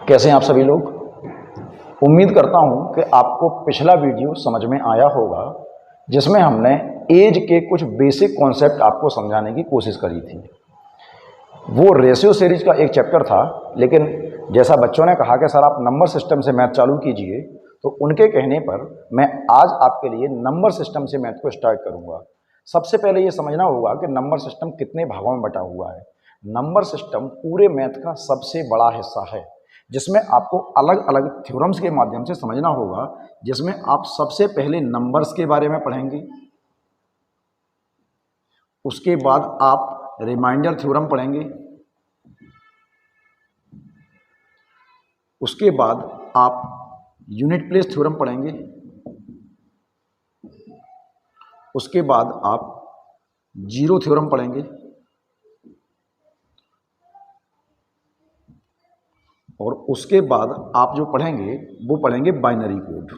कैसे हैं आप सभी लोग। उम्मीद करता हूं कि आपको पिछला वीडियो समझ में आया होगा जिसमें हमने एज के कुछ बेसिक कॉन्सेप्ट आपको समझाने की कोशिश करी थी। वो रेशियो सीरीज का एक चैप्टर था, लेकिन जैसा बच्चों ने कहा कि सर आप नंबर सिस्टम से मैथ चालू कीजिए, तो उनके कहने पर मैं आज आपके लिए नंबर सिस्टम से मैथ को स्टार्ट करूंगा। सबसे पहले ये समझना होगा कि नंबर सिस्टम कितने भागों में बटा हुआ है। नंबर सिस्टम पूरे मैथ का सबसे बड़ा हिस्सा है, जिसमें आपको अलग अलग थ्योरम्स के माध्यम से समझना होगा, जिसमें आप सबसे पहले नंबर्स के बारे में पढ़ेंगे, उसके बाद आप रिमाइंडर थ्योरम पढ़ेंगे, उसके बाद आप यूनिट प्लेस थ्योरम पढ़ेंगे, उसके बाद आप जीरो थ्योरम पढ़ेंगे और उसके बाद आप जो पढ़ेंगे वो पढ़ेंगे बाइनरी कोड।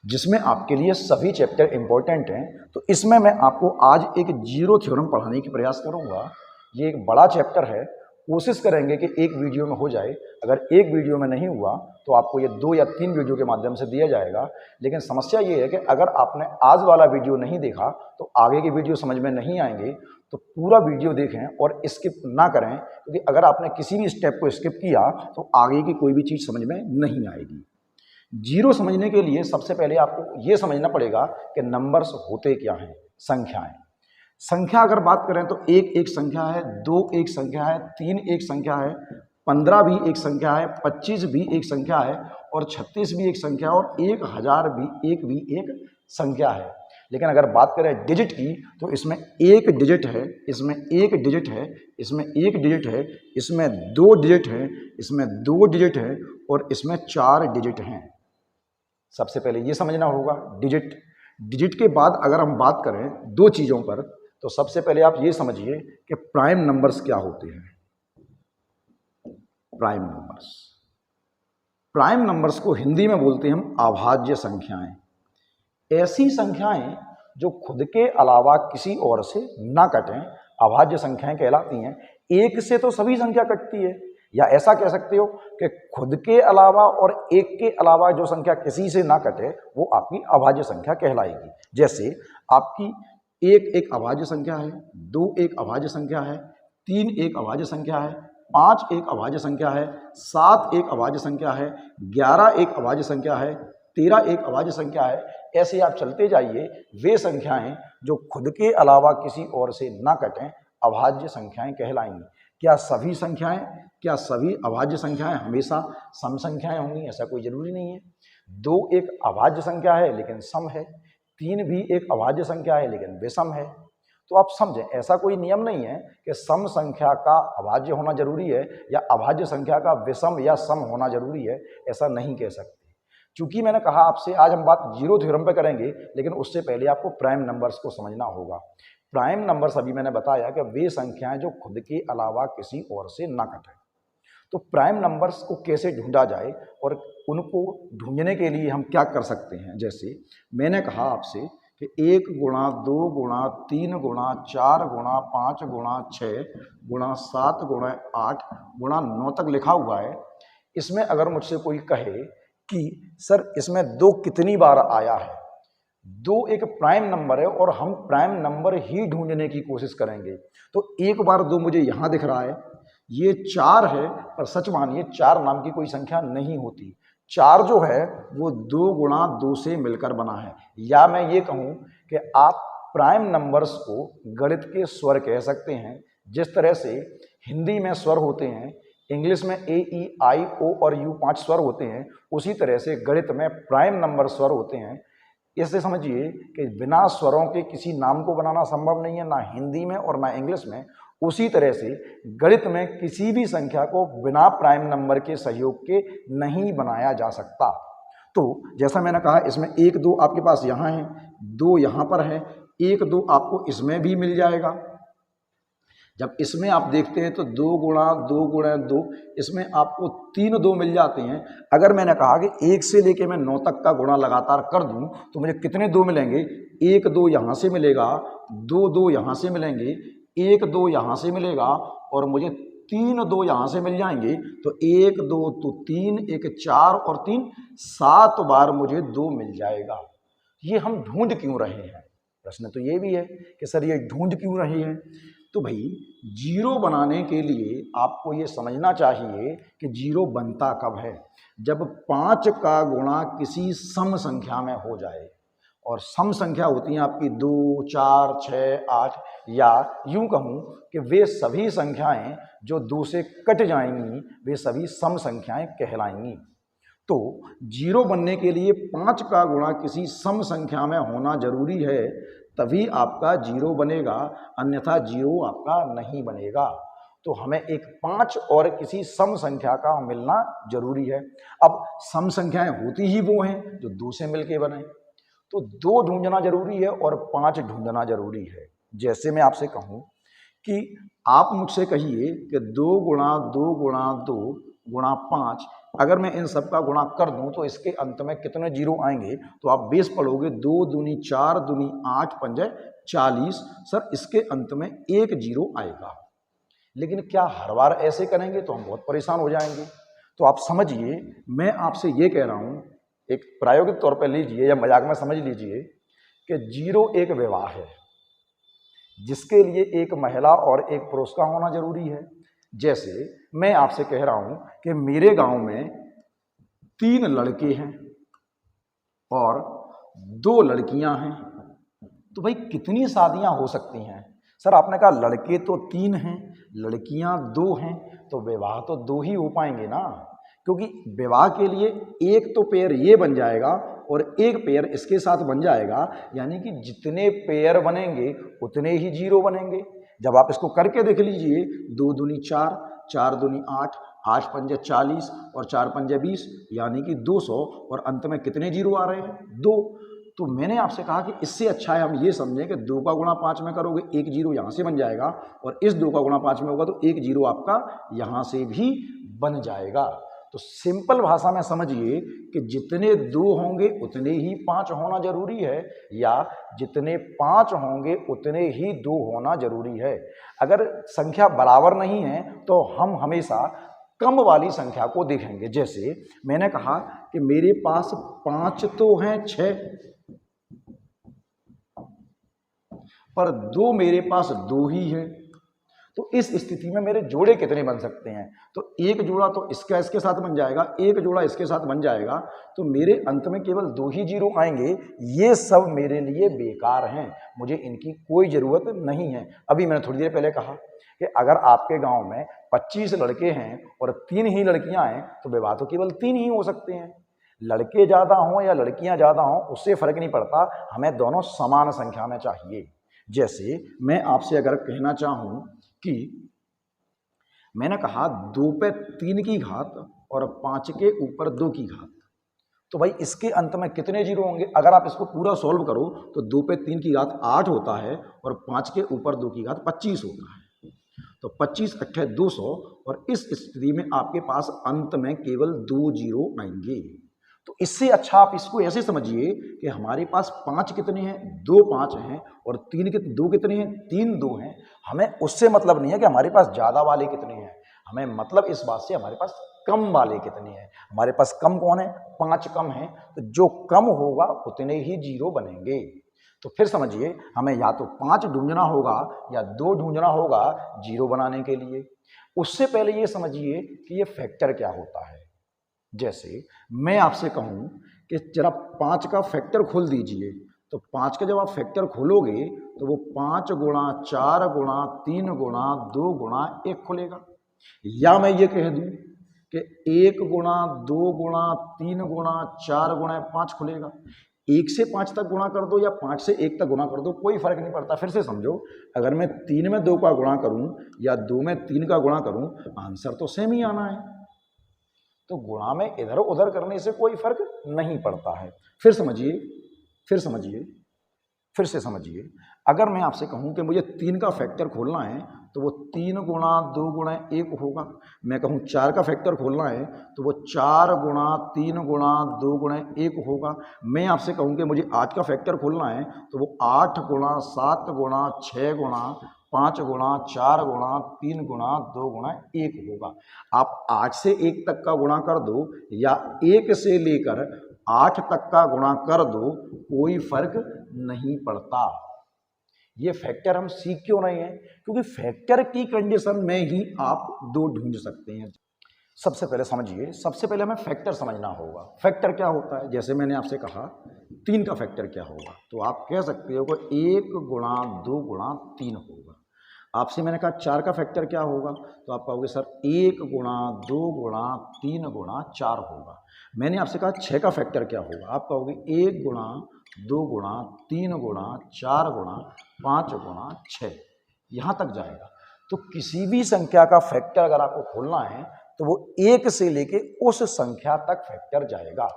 जिसमें आपके लिए सभी चैप्टर इंपॉर्टेंट हैं। तो इसमें मैं आपको आज एक जीरो थ्योरम पढ़ाने की प्रयास करूंगा। ये एक बड़ा चैप्टर है, कोशिश करेंगे कि एक वीडियो में हो जाए। अगर एक वीडियो में नहीं हुआ तो आपको ये 2 या 3 वीडियो के माध्यम से दिया जाएगा। लेकिन समस्या ये है कि अगर आपने आज वाला वीडियो नहीं देखा तो आगे की वीडियो समझ में नहीं आएंगे। तो पूरा वीडियो देखें और स्किप ना करें, क्योंकि अगर आपने किसी भी स्टेप को स्किप किया तो आगे की कोई भी चीज़ समझ में नहीं आएगी। जीरो समझने के लिए सबसे पहले आपको ये समझना पड़ेगा कि नंबर्स होते क्या हैं। संख्याएं, संख्या अगर बात करें तो एक एक संख्या है, 2 एक संख्या है, 3 एक संख्या है, 15 भी एक संख्या है, 25 भी एक संख्या है और 36 भी एक संख्या है और 1000 भी एक संख्या है। लेकिन अगर बात करें डिजिट की तो इसमें एक डिजिट है, इसमें एक डिजिट है, इसमें एक डिजिट है, इसमें 2 डिजिट है, इसमें 2 डिजिट है और इसमें 4 डिजिट हैं। सबसे पहले ये समझना होगा डिजिट। डिजिट के बाद अगर हम बात करें दो चीज़ों पर, तो सबसे पहले आप ये समझिए कि प्राइम नंबर्स क्या होते हैं। प्राइम नंबर्स, प्राइम नंबर्स को हिंदी में बोलते हैं हम अभाज्य संख्याएं। ऐसी संख्याएं जो खुद के अलावा किसी और से ना कटें अभाज्य संख्याएं कहलाती हैं। एक से तो सभी संख्या कटती है, या ऐसा कह सकते हो कि खुद के अलावा और एक के अलावा जो संख्या किसी से ना कटे वो आपकी अभाज्य संख्या कहलाएगी। जैसे आपकी एक एक अभाज्य संख्या है, 2 एक अभाज्य संख्या है, 3 एक अभाज्य संख्या है, 5 एक अभाज्य संख्या है, 7 एक अभाज्य संख्या है, 11 एक अभाज्य संख्या है, 13 एक अभाज्य संख्या है। ऐसे आप चलते जाइए, वे संख्याएं जो खुद के अलावा किसी और से ना कटें अभाज्य संख्याएं कहलाएंगी। क्या सभी अभाज्य संख्याएं हमेशा सम संख्याएं होंगी? ऐसा कोई जरूरी नहीं है। 2 एक अभाज्य संख्या है लेकिन सम है, 3 भी एक अभाज्य संख्या है लेकिन विषम है। तो आप समझें, ऐसा कोई नियम नहीं है कि सम संख्या का अभाज्य होना जरूरी है या अभाज्य संख्या का विषम या सम होना जरूरी है, ऐसा नहीं कह सकते। चूंकि मैंने कहा आपसे आज हम बात जीरो थ्योरम पे करेंगे, लेकिन उससे पहले आपको प्राइम नंबर्स को समझना होगा। प्राइम नंबर्स अभी मैंने बताया कि वे संख्याएं जो खुद के अलावा किसी और से ना कटें। तो प्राइम नंबर्स को कैसे ढूंढा जाए और उनको ढूंढने के लिए हम क्या कर सकते हैं। जैसे मैंने कहा आपसे कि 1 गुणा 2 गुणा 3 गुणा 4 गुणा 5 गुणा 6 गुणा 7 गुणा 8 गुणा 9 तक लिखा हुआ है। इसमें अगर मुझसे कोई कहे कि सर इसमें 2 कितनी बार आया है, 2 एक प्राइम नंबर है और हम प्राइम नंबर ही ढूंढने की कोशिश करेंगे, तो एक बार 2 मुझे यहां दिख रहा है, ये 4 है, पर सच मानिए 4 नाम की कोई संख्या नहीं होती। 4 जो है वो 2 गुणा 2 से मिलकर बना है। या मैं ये कहूं कि आप प्राइम नंबर्स को गणित के स्वर कह सकते हैं। जिस तरह से हिंदी में स्वर होते हैं, इंग्लिश में ए ई आई ओ और यू 5 स्वर होते हैं, उसी तरह से गणित में प्राइम नंबर स्वर होते हैं। इससे समझिए कि बिना स्वरों के किसी नाम को बनाना संभव नहीं है, ना हिंदी में और ना इंग्लिश में। उसी तरह से गणित में किसी भी संख्या को बिना प्राइम नंबर के सहयोग के नहीं बनाया जा सकता। तो जैसा मैंने कहा, इसमें 1 2 आपके पास यहाँ है, 2 यहाँ पर है, 1 2 आपको इसमें भी मिल जाएगा। जब इसमें आप देखते हैं तो 2 गुणा 2 गुणा 2, इसमें आपको 3 2 मिल जाते हैं। अगर मैंने कहा कि 1 से लेके मैं 9 तक का गुणा लगातार कर दूं तो मुझे कितने 2 मिलेंगे? 1 2 यहाँ से मिलेगा, 2 2 यहाँ से मिलेंगे, 1 2 यहाँ से मिलेगा और मुझे 3 2 यहाँ से मिल जाएंगे, तो 1 2 तो 3, 1 4 और 3 7 बार मुझे 2 मिल जाएगा। ये हम ढूंढ क्यों रहे हैं? प्रश्न तो ये भी है कि सर ये ढूंढ क्यों रहे हैं? तो भाई जीरो बनाने के लिए आपको ये समझना चाहिए कि जीरो बनता कब है, जब 5 का गुणा किसी सम संख्या में हो जाए। और सम संख्या होती हैं आपकी 2 4 6 8, या यूं कहूं कि वे सभी संख्याएं जो 2 से कट जाएंगी वे सभी सम संख्याएं कहलाएंगी। तो जीरो बनने के लिए 5 का गुणा किसी सम संख्या में होना जरूरी है, तभी आपका जीरो बनेगा, अन्यथा जीरो आपका नहीं बनेगा। तो हमें एक 5 और किसी सम संख्या का मिलना जरूरी है। अब सम संख्याएं होती ही वो हैं जो 2 से मिलके बने, तो 2 ढूंढना जरूरी है और 5 ढूंढना जरूरी है। जैसे मैं आपसे कहूं कि आप मुझसे कहिए कि 2 गुणा 2 गुणा 2 गुणा 5, अगर मैं इन सब का गुणा कर दूं तो इसके अंत में कितने जीरो आएंगे? तो आप बेस पढ़ोगे, 2 दूनी 4 दूनी 8 पंजे 40। सर इसके अंत में 1 जीरो आएगा। लेकिन क्या हर बार ऐसे करेंगे? तो हम बहुत परेशान हो जाएंगे। तो आप समझिए, मैं आपसे ये कह रहा हूं, एक प्रायोगिक तौर पर लीजिए या मजाक में समझ लीजिए कि जीरो एक विवाह है जिसके लिए एक महिला और एक पुरुष का होना जरूरी है। जैसे मैं आपसे कह रहा हूं कि मेरे गांव में 3 लड़के हैं और 2 लड़कियां हैं, तो भाई कितनी शादियां हो सकती हैं? सर आपने कहा लड़के तो 3 हैं, लड़कियां 2 हैं, तो विवाह तो 2 ही हो पाएंगे ना, क्योंकि विवाह के लिए एक तो पेयर ये बन जाएगा और एक पेयर इसके साथ बन जाएगा, यानी कि जितने पेयर बनेंगे उतने ही जीरो बनेंगे। जब आप इसको करके देख लीजिए, 2 दूनी 4, 4 दूनी 8, 8 पंजे 40 और 4 पंजे 20, यानी कि 200, और अंत में कितने जीरो आ रहे हैं? 2। तो मैंने आपसे कहा कि इससे अच्छा है हम ये समझें कि 2 का गुणा 5 में करोगे, 1 जीरो यहाँ से बन जाएगा, और इस 2 का गुणा 5 में होगा तो 1 जीरो आपका यहाँ से भी बन जाएगा। तो सिंपल भाषा में समझिए कि जितने 2 होंगे उतने ही 5 होना जरूरी है, या जितने 5 होंगे उतने ही 2 होना जरूरी है। अगर संख्या बराबर नहीं है तो हम हमेशा कम वाली संख्या को देखेंगे। जैसे मैंने कहा कि मेरे पास 5 तो हैं 6, पर 2 मेरे पास 2 ही है, तो इस स्थिति में मेरे जोड़े कितने बन सकते हैं? तो एक जोड़ा तो इसका इसके साथ बन जाएगा, एक जोड़ा इसके साथ बन जाएगा, तो मेरे अंत में केवल 2 ही जीरो आएंगे। ये सब मेरे लिए बेकार हैं, मुझे इनकी कोई जरूरत नहीं है। अभी मैंने थोड़ी देर पहले कहा कि अगर आपके गांव में 25 लड़के हैं और 3 ही लड़कियां हैं तो विवाह तो केवल 3 ही हो सकते हैं। लड़के ज्यादा हों या लड़कियां ज्यादा हों उससे फर्क नहीं पड़ता, हमें दोनों समान संख्या में चाहिए। जैसे मैं आपसे अगर कहना चाहूं कि मैंने कहा 2 पे 3 की घात और 5 के ऊपर 2 की घात, तो भाई इसके अंत में कितने जीरो होंगे? अगर आप इसको पूरा सॉल्व करो तो 2 पे 3 की घात 8 होता है और 5 के ऊपर 2 की घात 25 होता है। तो 25 अट्ठे 200, और इस स्थिति में आपके पास अंत में केवल 2 जीरो आएंगे। तो इससे अच्छा आप इसको ऐसे समझिए कि हमारे पास 5 कितने हैं? 2 5 हैं, और 2 कितने हैं? 3 2 हैं। हमें उससे मतलब नहीं है कि हमारे पास ज्यादा वाले कितने हैं, हमें मतलब इस बात से हमारे पास कम वाले कितने हैं। हमारे पास कम कौन है? 5 कम है, तो जो कम होगा उतने ही जीरो बनेंगे। तो फिर समझिए, हमें या तो 5 ढूंढना होगा या 2 ढूंढना होगा जीरो बनाने के लिए। उससे पहले ये समझिए कि ये फैक्टर क्या होता है। जैसे मैं आपसे कहूं कि जरा 5 का फैक्टर खोल दीजिए, तो 5 का जब आप फैक्टर खोलोगे तो वो 5 गुणा 4 गुणा 3 गुणा 2 गुणा 1 खुलेगा। या मैं ये कह दूं कि 1 गुणा 2 गुणा 3 गुणा 4 गुणा 5 खुलेगा। 1 से 5 तक गुणा कर दो या 5 से 1 तक गुणा कर दो, कोई फर्क नहीं पड़ता। फिर से समझो, अगर मैं 3 में 2 का गुणा करूं या 2 में 3 का गुणा करूं, आंसर तो सेम ही आना है। तो गुणा में इधर उधर करने से कोई फर्क नहीं पड़ता है। फिर से समझिए, अगर मैं आपसे कहूं कि मुझे 3 का फैक्टर खोलना है तो वो 3 गुणा 2 गुणा 1 होगा। मैं कहूं 4 का फैक्टर खोलना है तो वो 4 गुणा 3 गुणा 2 गुणा 1 होगा। मैं आपसे कहूं कि मुझे 8 का फैक्टर खोलना है तो वो 8 गुणा 7 गुणा 6 गुणा 5 गुणा 4 गुणा 3 गुणा 2 गुणा 1 होगा। आप 8 से 1 तक का गुणा कर दो या 1 से लेकर 8 तक का गुणा कर दो, कोई फर्क नहीं पड़ता। ये फैक्टर हम सीख क्यों रहे हैं? क्योंकि फैक्टर की कंडीशन में ही आप 2 ढूंढ सकते हैं। सबसे पहले समझिए, सबसे पहले हमें फैक्टर समझना होगा। फैक्टर क्या होता है? जैसे मैंने आपसे कहा 3 का फैक्टर क्या होगा, तो आप कह सकते हो कि 1 गुणा 2 गुणा 3 होगा। आपसे मैंने कहा 4 का फैक्टर क्या होगा, तो आप कहोगे सर 1 गुणा 2 गुणा 3 गुणा 4 होगा। मैंने आपसे कहा 6 का फैक्टर क्या होगा, आप कहोगे 1 गुणा 2 गुणा 3 गुणा 4 गुणा 5 गुणा 6, यहाँ तक जाएगा। तो किसी भी संख्या का फैक्टर अगर आपको खोलना है तो वो 1 से लेके उस संख्या तक फैक्टर जाएगा,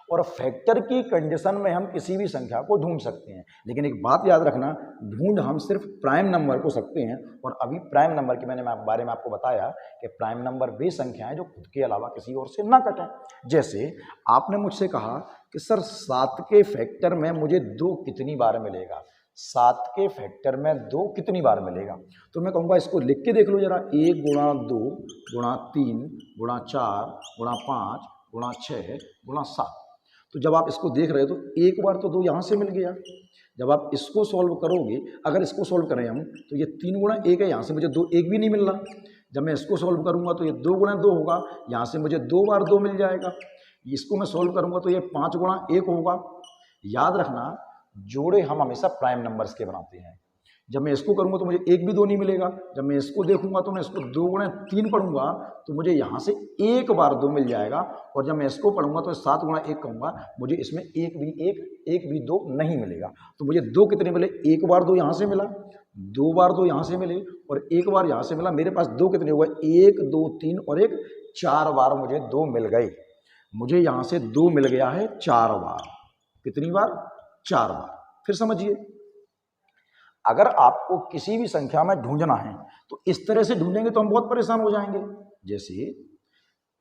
और फैक्टर की कंडीशन में हम किसी भी संख्या को ढूंढ सकते हैं। लेकिन एक बात याद रखना, ढूंढ हम सिर्फ प्राइम नंबर को सकते हैं, और अभी प्राइम नंबर के मैंने बारे में आपको बताया कि प्राइम नंबर वे संख्याएं जो खुद के अलावा किसी और से ना कटें। जैसे आपने मुझसे कहा कि सर 7 के फैक्टर में मुझे 2 कितनी बार मिलेगा, 7 के फैक्टर में 2 कितनी बार मिलेगा, तो मैं कहूँगा इसको लिख के देख लो जरा। 1 गुणा 2 गुणा 3 गुणा 4 गुणा 5 गुणा 6 गुणा 7। तो जब आप इसको देख रहे हो तो एक बार तो 2 यहाँ से मिल गया। जब आप इसको सॉल्व करोगे, अगर इसको सॉल्व करें हम, तो ये 3 गुणा 1 है, यहाँ से मुझे 2 1 भी नहीं मिल रहा। जब मैं इसको सॉल्व करूँगा तो ये 2 गुणा 2 होगा, यहाँ से मुझे 2 बार 2 मिल जाएगा। इसको मैं सॉल्व करूँगा तो ये 5 गुणा 1 होगा। याद रखना, जोड़े हम हमेशा प्राइम नंबर्स के बनाते हैं। जब मैं इसको करूँगा तो मुझे 1 भी 2 नहीं मिलेगा। जब मैं इसको देखूंगा तो मैं इसको 2 गुणा 3 पढ़ूंगा तो मुझे यहाँ से 1 बार 2 मिल जाएगा, और जब मैं इसको पढ़ूंगा तो 7 गुणा 1 कहूँगा, मुझे इसमें 1 भी 2 नहीं मिलेगा। तो मुझे 2 कितने मिले? 1 बार 2 यहाँ से मिला, 2 बार 2 यहाँ से मिले, और 1 बार यहाँ से मिला। मेरे पास 2 कितने हुए? 1 2 3 और 1 4 बार मुझे 2 मिल गए। मुझे यहाँ से 2 मिल गया है 4 बार। कितनी बार? 4 बार। फिर समझिए, अगर आपको किसी भी संख्या में ढूंढना है तो इस तरह से ढूंढेंगे तो हम बहुत परेशान हो जाएंगे। जैसे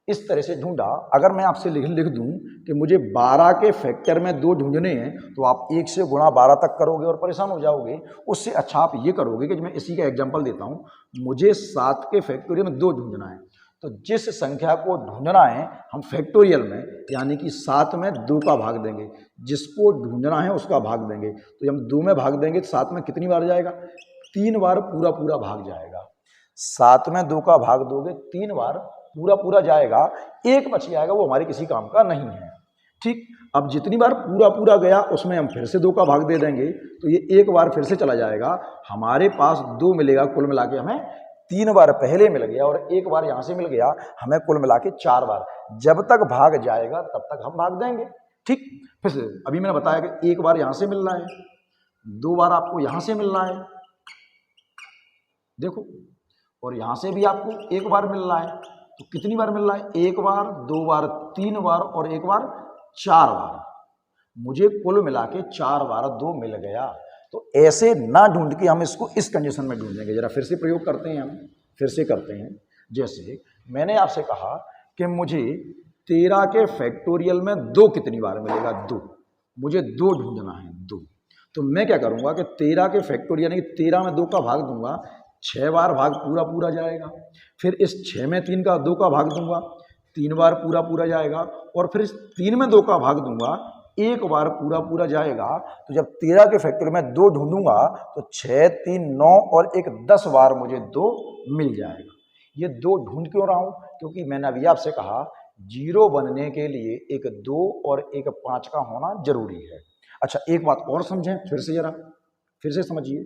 इस तरह से ढूंढा, अगर मैं आपसे लिख दूं कि मुझे 12 के फैक्टर में 2 ढूंढने हैं, तो आप 1 से गुणा 12 तक करोगे और परेशान हो जाओगे। उससे अच्छा आप ये करोगे कि मैं इसी का एग्जांपल देता हूं, मुझे 7 के फैक्टोरियल में 2 ढूंढना है, तो जिस संख्या को ढूंढना है हम फैक्टोरियल में, यानी कि 7 में 2 का भाग देंगे, जिसको ढूंढना है उसका भाग देंगे। तो हम 2 में भाग देंगे तो 7 में कितनी बार जाएगा? 3 बार पूरा पूरा भाग जाएगा। 7 में 2 का भाग दोगे 3 बार पूरा पूरा जाएगा, 1 बच जाएगा, वो हमारे किसी काम का नहीं है। ठीक, अब जितनी बार पूरा पूरा गया उसमें हम फिर से 2 का भाग दे देंगे, तो ये 1 बार फिर से चला जाएगा। हमारे पास 2 मिलेगा, कुल मिला के हमें 3 बार पहले मिल गया और 1 बार यहाँ से मिल गया, हमें कुल मिला के 4 बार। जब तक भाग जाएगा तब तक हम भाग देंगे। ठीक, फिर से अभी मैंने बताया कि 1 बार यहाँ से मिल रहा है, 2 बार आपको यहाँ से मिल रहा है, देखो, और यहाँ से भी आपको 1 बार मिल रहा है। तो कितनी बार मिल रहा है? 1 बार, 2 बार, 3 बार और 1 बार 4 बार। मुझे कुल मिला के 4 बार 2 मिल गया। तो ऐसे ना ढूंढ के हम इसको इस कंडीशन में ढूंढेंगे। जरा फिर से प्रयोग करते हैं, हम फिर से करते हैं। जैसे मैंने आपसे कहा कि मुझे 13 के फैक्टोरियल में 2 कितनी बार मिलेगा? 2। मुझे 2 ढूंढना है, 2। तो मैं क्या करूंगा कि 13 के फैक्टोरियल यानी 13 में 2 का भाग दूंगा, 6 बार भाग पूरा पूरा जाएगा। फिर इस 6 में 3 का 2 का भाग दूंगा, 3 बार पूरा पूरा जाएगा। और फिर इस 3 में 2 का भाग दूंगा, 1 बार पूरा पूरा जाएगा। तो जब 13 के फैक्टोरियल में 2 ढूंढूंगा तो 6 3 9 और 1 10 बार मुझे 2 मिल जाएगा। ये 2 ढूंढ क्यों रहा हूं? क्योंकि मैंने अभी आपसे कहा 0 बनने के लिए एक 2 और एक 5 का होना जरूरी है। अच्छा, एक बात और समझें, फिर से जरा फिर से समझिए।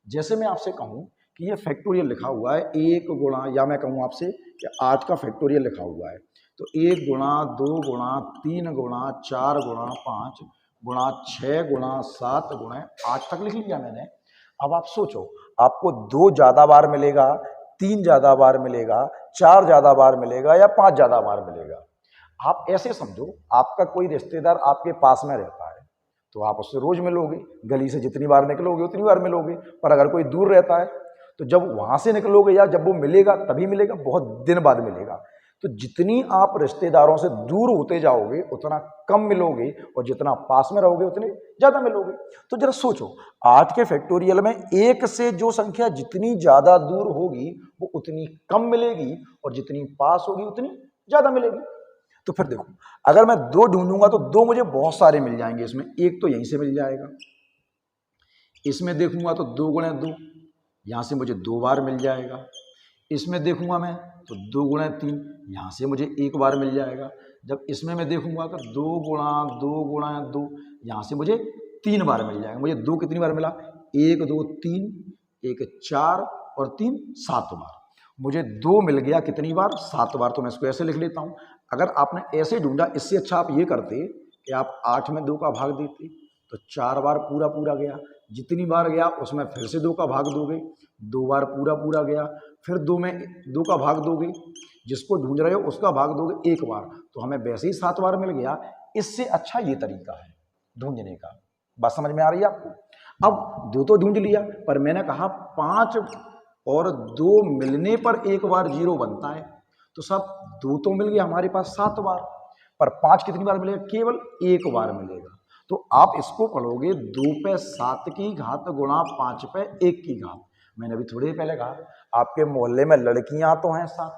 जैसे मैं आपसे कहूं कि ये फैक्टोरियल लिखा हुआ है 1 गुणा, या मैं कहूँ आपसे कि 8 का फैक्टोरियल लिखा हुआ है, तो 1 गुणा 2 गुणा 3 गुणा 4 गुणा 5 गुणा 6 गुणा 7 गुणा 8 तक लिख लिया मैंने। अब आप सोचो, आपको 2 ज़्यादा बार मिलेगा, 3 ज़्यादा बार मिलेगा, 4 ज़्यादा बार मिलेगा या 5 ज़्यादा बार मिलेगा? आप ऐसे समझो, आपका कोई रिश्तेदार आपके पास में रहता है तो आप उससे रोज मिलोगे, गली से जितनी बार निकलोगे उतनी बार मिलोगे। पर अगर कोई दूर रहता है तो जब वहां से निकलोगे या जब वो मिलेगा तभी मिलेगा, बहुत दिन बाद मिलेगा। तो जितनी आप रिश्तेदारों से दूर होते जाओगे उतना कम मिलोगे, और जितना पास में रहोगे उतने ज्यादा मिलोगे। तो जरा सोचो, 8 के फैक्टोरियल में 1 से जो संख्या जितनी ज्यादा दूर होगी वो उतनी कम मिलेगी, और जितनी पास होगी उतनी ज्यादा मिलेगी। तो फिर देखो, अगर मैं 2 ढूंढूंगा तो 2 मुझे बहुत सारे मिल जाएंगे, इसमें एक तो यहीं से मिल जाएगा, इसमें देखूंगा तो 2 गुणे 2, यहां से मुझे 2 बार मिल जाएगा, इसमें देखूंगा मैं तो 2 गुणा 3, यहाँ से मुझे 1 बार मिल जाएगा। जब इसमें मैं देखूंगा तो 2 गुणा 2 गुणा 2, यहाँ से मुझे 3 बार मिल जाएगा। मुझे 2 कितनी बार मिला? 1 2 3, 1 4 और 3 7 बार। मुझे 2 मिल गया कितनी बार? 7 बार। तो मैं इसको ऐसे लिख लेता हूँ। अगर आपने ऐसे ढूंढा, इससे अच्छा आप ये करते कि आप 8 में 2 का भाग देते तो 4 बार पूरा पूरा गया। जितनी बार गया उसमें फिर से 2 का भाग दोगे, 2 बार पूरा पूरा गया, फिर 2 में 2 का भाग दोगे, जिसको ढूंढ रहे हो उसका भाग दोगे 1 बार, तो हमें वैसे ही 7 बार मिल गया। इससे अच्छा ये तरीका है ढूंढने का। बात समझ में आ रही है आपको? अब 2 तो ढूंढ लिया, पर मैंने कहा 5 और 2 मिलने पर 1 बार 0 बनता है, तो सब 2 तो मिल गया हमारे पास 7 बार, पर 5 कितनी बार मिलेगा? केवल 1 बार मिलेगा। तो आप इसको पढ़ोगे 2 पे 7 की घात गुणा 5 पे 1 की घात। मैंने अभी थोड़ी देर पहले कहा आपके मोहल्ले में लड़कियां तो हैं 7,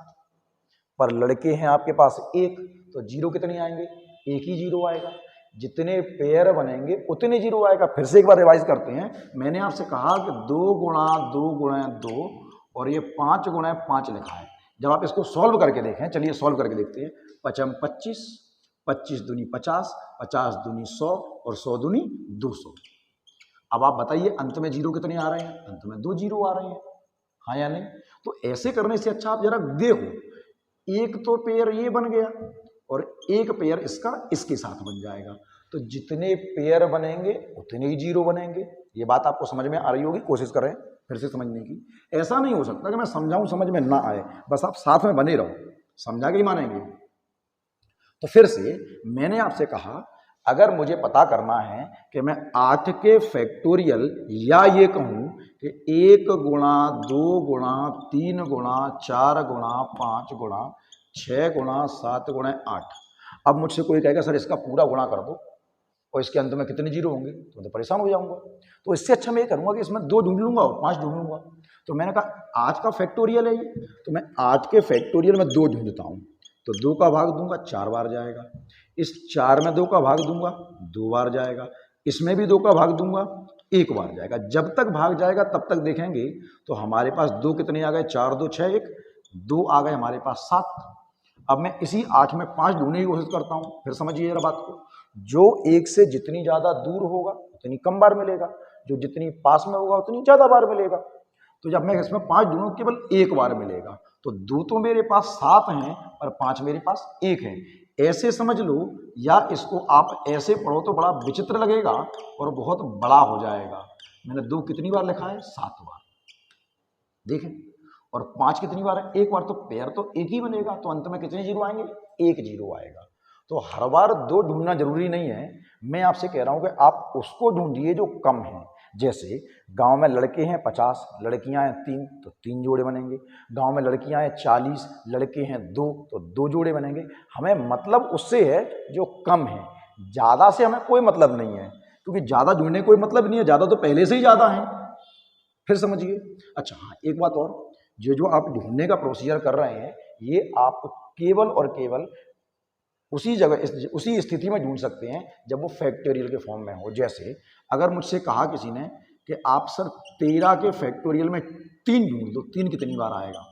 पर लड़के हैं आपके पास 1, तो 0 कितने आएंगे? 1 ही 0 आएगा। जितने पेयर बनेंगे उतने 0 आएगा। फिर से एक बार रिवाइज करते हैं। मैंने आपसे कहा कि 2 गुणा 2 गुणा 2 और ये 5 गुणा 5 लिखा है। जब आप इसको सॉल्व करके देखें, चलिए सॉल्व करके देखते हैं। 5 25, 25 दूनी 50, 50 दूनी 100 और 100 दूनी 200। अब आप बताइए अंत में 0 कितने आ रहे हैं? अंत में 2 0 आ रहे हैं, हाँ या नहीं? तो ऐसे करने से अच्छा आप जरा देखो, एक तो पेयर ये बन गया और एक पेयर इसका इसके साथ बन जाएगा। तो जितने पेयर बनेंगे उतने ही 0 बनेंगे। ये बात आपको समझ में आ रही होगी, कोशिश करें फिर से समझने की। ऐसा नहीं हो सकता कि मैं समझाऊं समझ में ना आए, बस आप साथ में बने रहो, समझा के ही मानेंगे। तो फिर से मैंने आपसे कहा, अगर मुझे पता करना है कि मैं 8 के फैक्टोरियल, या ये कहूं कि 1 गुणा 2 गुणा 3 गुणा 4 गुणा 5 गुणा 6 गुणा 7 गुणा 8, अब मुझसे कोई कहेगा सर इसका पूरा गुणा कर दो और इसके अंत में कितने 0 होंगे, तो परेशान हो जाऊंगा। तो इससे अच्छा मैं ये करूंगा कि इसमें 2 ढूंढ लूंगा और 5 ढूंढ लूंगा। तो मैंने कहा 8 का फैक्टोरियल है ये, तो मैं 8 के फैक्टोरियल में 2 ढूंढता हूँ, तो 2 का भाग दूंगा 4 बार जाएगा, इस 4 में 2 का भाग दूंगा 2 बार जाएगा, इसमें भी 2 का भाग दूंगा 1 बार जाएगा। जब तक भाग जाएगा तब तक देखेंगे तो हमारे पास 2 कितने आ गए? 4 2 6 1, 2 आ गए हमारे पास 7। अब मैं इसी 8 में 5 ढूंढने की कोशिश करता हूं। फिर समझिए जरा बात को, जो 1 से जितनी ज्यादा दूर होगा उतनी कम बार मिलेगा, जो जितनी पास में होगा उतनी ज्यादा बार मिलेगा। तो जब मैं इसमें 5 ढूंढूं केवल 1 बार मिलेगा। तो 2 तो मेरे पास 7 हैं और 5 मेरे पास 1 है। ऐसे समझ लो, या इसको आप ऐसे पढ़ो तो बड़ा विचित्र लगेगा और बहुत बड़ा हो जाएगा। मैंने 2 कितनी बार लिखा है? 7 बार, देखें। और 5 कितनी बार है? 1 बार। तो पेयर तो 1 ही बनेगा, तो अंत में कितने 0 आएंगे? 1 0 आएगा। तो हर बार 2 ढूंढना जरूरी नहीं है। मैं आपसे कह रहा हूं कि आप उसको ढूंढिए जो कम है। जैसे गांव में लड़के हैं 50, लड़कियां हैं 3, तो 3 जोड़े बनेंगे। गांव में लड़कियां हैं 40, लड़के हैं 2, तो 2 जोड़े बनेंगे। हमें मतलब उससे है जो कम है, ज्यादा से हमें कोई मतलब नहीं है, क्योंकि ज्यादा ढूंढने कोई मतलब नहीं है, ज्यादा तो पहले से ही ज्यादा है। फिर समझिए। अच्छा हाँ, एक बात और, जो आप ढूंढने का प्रोसीजर कर रहे हैं ये आप केवल और केवल उसी जगह उसी स्थिति में ढूंढ सकते हैं जब वो फैक्टोरियल के फॉर्म में हो। जैसे अगर मुझसे कहा किसी ने कि आप सर 13 के फैक्टोरियल में 3 ढूंढ दो, 3 कितनी बार आएगा,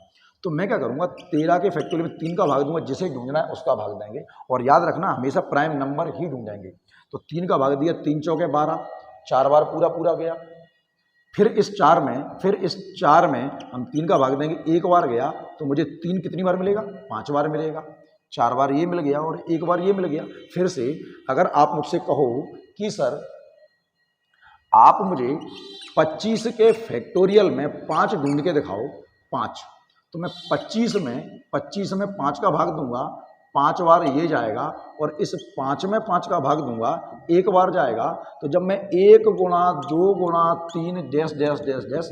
तो मैं क्या करूंगा? 13 के फैक्टोरियल में 3 का भाग दूंगा, जिसे ढूंढना है उसका भाग देंगे। और याद रखना हमेशा प्राइम नंबर ही ढूंढेंगे। तो 3 का भाग दिया, 3 चौके 12, 4 बार पूरा पूरा गया। फिर इस 4 में हम 3 का भाग देंगे, 1 बार गया, तो मुझे 3 कितनी बार मिलेगा? 5 बार मिलेगा। 4 बार ये मिल गया और 1 बार ये मिल गया। फिर से अगर आप मुझसे कहो कि सर आप मुझे 25 के फैक्टोरियल में 5 ढूंढ के दिखाओ, 5, तो मैं 25 में 5 का भाग दूंगा, 5 बार ये जाएगा, और इस 5 में 5 का भाग दूंगा, 1 बार जाएगा। तो जब मैं 1 गुणा 2 गुणा 3 डैश डैश डैश डैश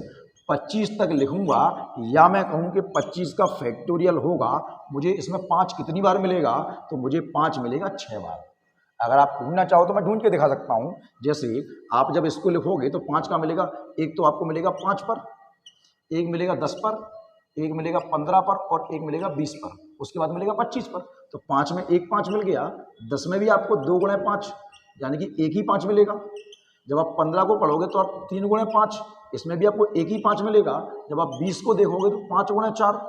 25 तक लिखूंगा या मैं कहूं कि 25 का फैक्टोरियल होगा, मुझे इसमें 5 कितनी बार मिलेगा, तो मुझे 5 मिलेगा 6 बार। अगर आप ढूंढना चाहो तो मैं ढूंढ के दिखा सकता हूं। जैसे आप जब इसको लिखोगे तो 5 का मिलेगा, एक तो आपको मिलेगा 5 पर, एक मिलेगा 10 पर, एक मिलेगा 15 पर और एक मिलेगा 20 पर, उसके बाद मिलेगा 25 पर। तो 5 में एक 5 मिल गया, 10 में भी आपको 2 गुणे 5 यानी कि एक ही 5 मिलेगा। जब आप 15 को पढ़ोगे तो आप 3 गुणे 5, इसमें भी आपको एक ही 5 मिलेगा। जब आप 20 को देखोगे तो 5 गुणे 4,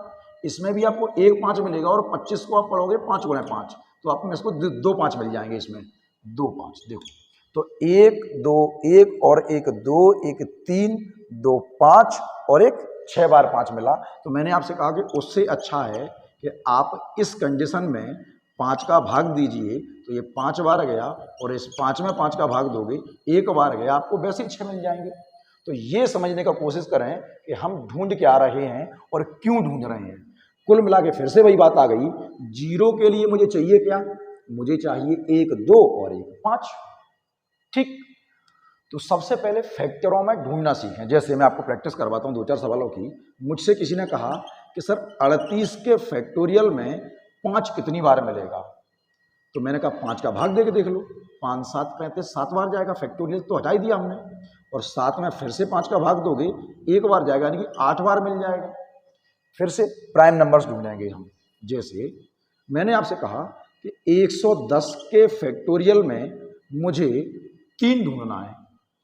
इसमें भी आपको एक 5 मिलेगा। और 25 को आप पढ़ोगे 5 गुणे 5, तो आपको इसको 2 5 मिल जाएंगे, इसमें 2 5 देखो। तो 1 2 1 और 1 2 1 3 2 5 और एक 6 बार 5 मिला। तो मैंने आपसे कहा कि उससे अच्छा है कि आप इस कंडीशन में 5 का भाग दीजिए, तो ये 5 बार गया और इस 5 में 5 का भाग दोगे, एक बार गया, आपको वैसे ही 6 मिल जाएंगे। तो ये समझने का कोशिश करें कि हम ढूंढ क्या रहे हैं और क्यों ढूंढ रहे हैं। कुल मिला के फिर से वही बात आ गई, जीरो के लिए मुझे चाहिए क्या, मुझे चाहिए 1 2 और 1 5। ठीक, तो सबसे पहले फैक्टरों में ढूंढना सीखें। जैसे मैं आपको प्रैक्टिस करवाता हूं 2-4 सवालों की। मुझसे किसी ने कहा कि सर 38 के फैक्टोरियल में 5 कितनी बार मिलेगा, तो मैंने कहा 5 का भाग दे के देख लो, 5 7 35, 7 बार जाएगा। फैक्टोरियल तो हटा ही दिया हमने, और 7 में फिर से 5 का भाग दोगे, एक बार जाएगा, यानी कि 8 बार मिल जाएगा। फिर से प्राइम नंबर्स ढूंढेंगे हम। जैसे मैंने आपसे कहा कि 110 के फैक्टोरियल में मुझे 3 ढूंढना है,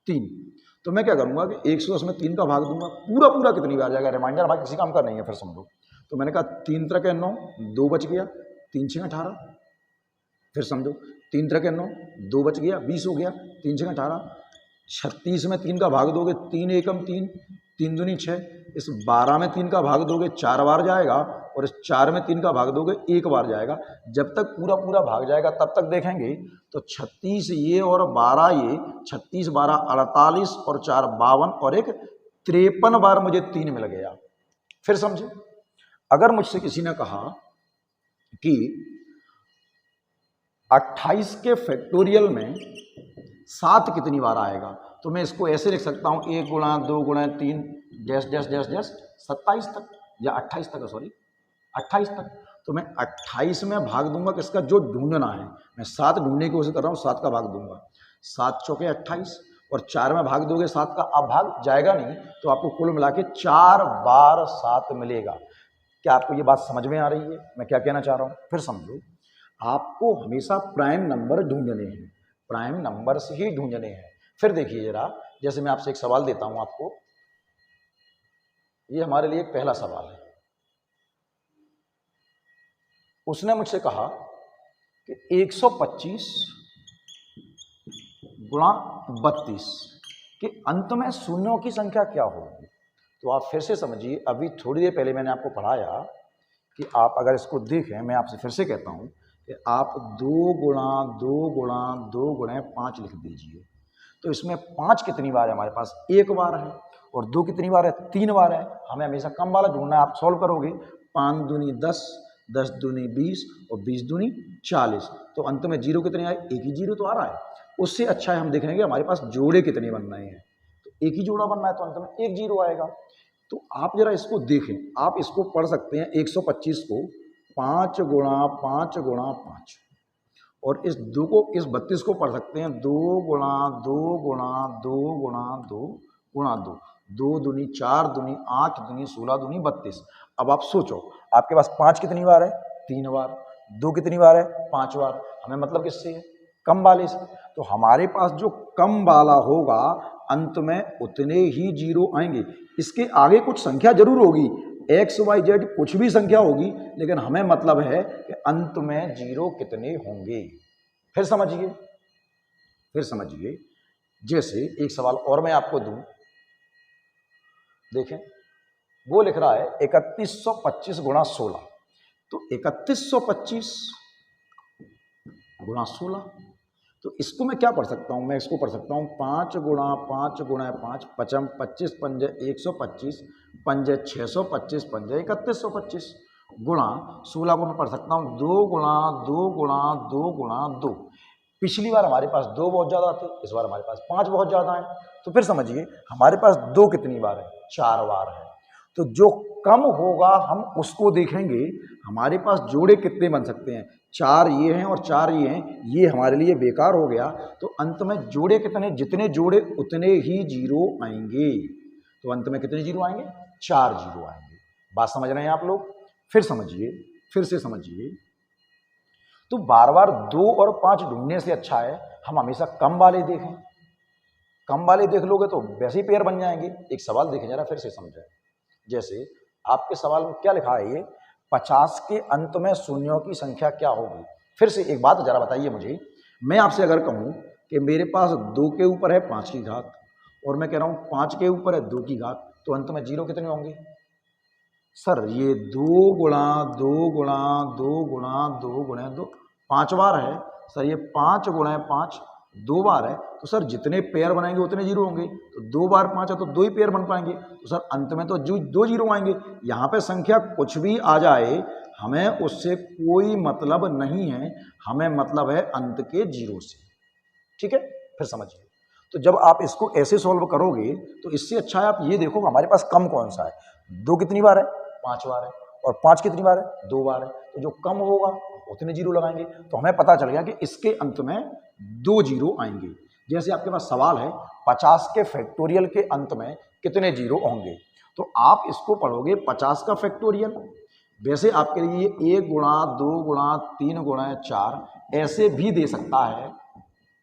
3। तो मैं क्या करूंगा कि 110 में 3 का भाग दूंगा, पूरा पूरा कितनी बार जाएगा, रिमाइंडर भाग किसी काम का नहीं है। फिर समझो, तो मैंने कहा 3 3 के 9, 2 बच गया, 3 6 18। फिर समझो 3 3 के 9, 2 बच गया, 20 हो गया, 3 6 18। 36 में 3 का भाग दोगे, 3 एकम 3, 3 दूनी 6। इस 12 में 3 का भाग दोगे 4 बार जाएगा, और इस 4 में 3 का भाग दोगे 1 बार जाएगा। जब तक पूरा पूरा भाग जाएगा तब तक देखेंगे। तो 36 ये और 12 ये, 36 12 48 और 4 52 और एक 53 बार मुझे 3 मिल गया। फिर समझे, अगर मुझसे किसी ने कहा कि 28 के फैक्टोरियल में 7 कितनी बार आएगा, तो मैं इसको ऐसे लिख सकता हूं, 1 गुणा 2 गुणा 3 डैश डैश डैश डैश 27 तक या 28 तक, सॉरी 28 तक। तो मैं 28 में भाग दूंगा किसका, जो ढूंढना है। मैं 7 ढूंढने की कोशिश कर रहा हूँ, 7 का भाग दूंगा, 7 चौके 28, और 4 में भाग दोगे 7 का, अब भाग जाएगा नहीं, तो आपको कुल मिला के 4 बार 7 मिलेगा। क्या आपको ये बात समझ में आ रही है मैं क्या कहना चाह रहा हूँ? फिर समझो, आपको हमेशा प्राइम नंबर ढूंढने हैं, प्राइम नंबर से ही ढूंढने हैं। फिर देखिए जरा, जैसे मैं आपसे एक सवाल देता हूं आपको, ये हमारे लिए एक पहला सवाल है। उसने मुझसे कहा कि 125 गुणा 32 के अंत में शून्यों की संख्या क्या होगी। तो आप फिर से समझिए, अभी थोड़ी देर पहले मैंने आपको पढ़ाया कि आप अगर इसको देखें, मैं आपसे फिर से कहता हूं कि आप 2 गुणा 2 गुणा 2 गुणे 5 लिख दीजिए। तो इसमें 5 कितनी बार है हमारे पास, 1 बार है, और 2 कितनी बार है, 3 बार है। हमें हमेशा कम वाला ढूंढना है। आप सॉल्व करोगे, 5 दूनी 10, 10 दूनी 20 और 20 दूनी 40। तो अंत में जीरो कितने आए, एक ही जीरो तो आ रहा है। उससे अच्छा है हम देखेंगे हमारे पास जोड़े कितने बन रहे हैं। तो एक ही जोड़ा बनना है, तो अंत में एक जीरो आएगा। तो आप जरा इसको देखें, आप इसको पढ़ सकते हैं 125 को 5 गुणा 5 गुणा 5, और इस 2 को, इस 32 को पढ़ सकते हैं 2 गुणा 2 गुणा 2 गुणा 2 गुणा 2, 2 दूनी 4 दूनी 8 दूनी 16 दूनी 32। अब आप सोचो, आपके पास 5 कितनी बार है, 3 बार, 2 कितनी बार है, 5 बार। हमें मतलब किससे है, कम वाले से। तो हमारे पास जो कम वाला होगा अंत में उतने ही जीरो आएंगे। इसके आगे कुछ संख्या जरूर होगी, एक्स वाई जेड कुछ भी संख्या होगी, लेकिन हमें मतलब है कि अंत में जीरो कितने होंगे। फिर समझिए, फिर समझिए, जैसे एक सवाल और मैं आपको दूं, देखें वो लिख रहा है 3125 गुणा 16। तो 3125 गुणा 16, तो इसको मैं क्या पढ़ सकता हूं, मैं इसको पढ़ सकता हूं 5 गुणा 5 गुणा 5 पचम 25 पंजे 125 पंजे 625 पंजे 3125 गुणा 16 को मैं पढ़ सकता हूं 2 गुणा 2 गुणा 2 गुणा 2। पिछली बार हमारे पास 2 बहुत ज़्यादा थे, इस बार हमारे पास 5 बहुत ज़्यादा है। तो फिर समझिए हमारे पास 2 कितनी बार है, 4 बार है। तो जो कम होगा हम उसको देखेंगे। हमारे पास जोड़े कितने बन सकते हैं, 4 ये हैं और 4 ये हैं, ये हमारे लिए बेकार हो गया। तो अंत में जोड़े कितने, जितने जोड़े उतने ही जीरो आएंगे। तो अंत में कितने जीरो आएंगे, 4 जीरो आएंगे। बात समझ रहे हैं आप लोग? फिर समझिए, फिर से समझिए। तो बार बार 2 और 5 ढूंढने से अच्छा है हम हमेशा कम वाले देखें। कम वाले देख लोगे तो वैसे ही पेयर बन जाएंगे। एक सवाल देखें जरा, फिर से समझें। जैसे आपके सवाल में क्या लिखा है, ये 50 के अंत में शून्यों की संख्या क्या होगी। फिर से एक बात जरा बताइए मुझे, मैं आपसे अगर कहूं कि मेरे पास 2 के ऊपर है 5 की घात और मैं कह रहा हूं 5 के ऊपर है 2 की घात, तो अंत में जीरो कितने होंगे? सर ये 2 गुणा 2 गुणा 2 गुणा 2 गुणा 2 5 बार है। सर ये 5 गुणा 5 2 बार है। तो सर जितने पेयर बनाएंगे उतने जीरो होंगे। तो 2 बार 5 है तो 2 ही पेयर बन पाएंगे। तो सर अंत में तो 2 जीरो आएंगे। यहाँ पे संख्या कुछ भी आ जाए हमें उससे कोई मतलब नहीं है, हमें मतलब है अंत के जीरो से। ठीक है, फिर समझिए। तो जब आप इसको ऐसे सॉल्व करोगे तो इससे अच्छा है आप ये देखो हमारे पास कम कौन सा है। 2 कितनी बार है, 5 बार है। और 5 कितनी बार है, 2 बार है। तो जो कम होगा उतने जीरो लगाएंगे। तो हमें पता चल गया कि इसके अंत में 2 जीरो आएंगे। जैसे आपके पास सवाल है 50 के फैक्टोरियल के अंत में कितने जीरो होंगे, तो आप इसको पढ़ोगे 50 का फैक्टोरियल। वैसे आपके लिए 1 गुणा 2 गुणा 3 गुणा 4 ऐसे भी दे सकता है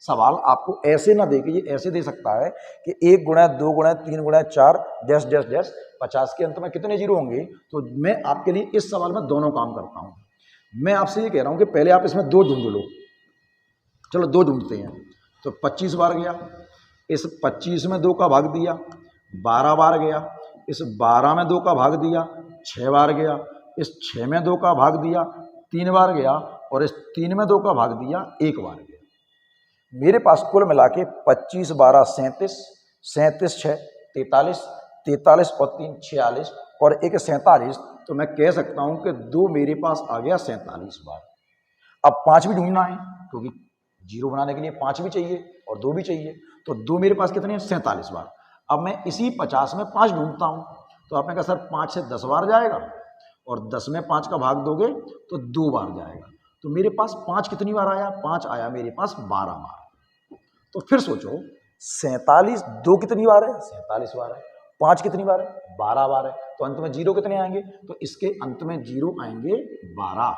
सवाल। आपको ऐसे ना दे के ये ऐसे दे सकता है कि 1 गुणा 2 गुणा 3 गुणा 4 डैश डैश डैश 50 के अंत में कितने जीरो होंगे। तो मैं आपके लिए इस सवाल में दोनों काम करता हूं। मैं आपसे ये कह रहा हूं कि पहले आप इसमें 2 ढूंढ लो। चलो 2 ढूंढते हैं। तो 25 बार गया, इस 25 में 2 का भाग दिया, 12 बार गया, इस 12 में 2 का भाग दिया, 6 बार गया, इस 6 में 2 का भाग दिया, 3 बार गया, और इस 3 में 2 का भाग दिया, 1 बार गया। मेरे पास कुल मिला के 25 12 37, 37 6 43, 43 और 3 46 और 1 47। तो मैं कह सकता हूं कि 2 मेरे पास आ गया 47 बार। अब 5 भी ढूंढना है क्योंकि जीरो बनाने के लिए 5 भी चाहिए और 2 भी चाहिए। तो 2 मेरे पास कितने हैं, 47 बार। अब मैं इसी 50 में 5 ढूंढता हूं। तो आपने कहा सर 5 से 10 बार जाएगा और 10 में 5 का भाग दोगे तो 2 बार जाएगा। तो मेरे पास 5 कितनी बार आया, 5 आया मेरे पास 12 बार। तो फिर सोचो 47 2 कितनी बार है, 47 बार है। 5 कितनी बार है, 12 बार है। तो अंत में जीरो कितने आएंगे, तो इसके अंत में जीरो आएंगे 12।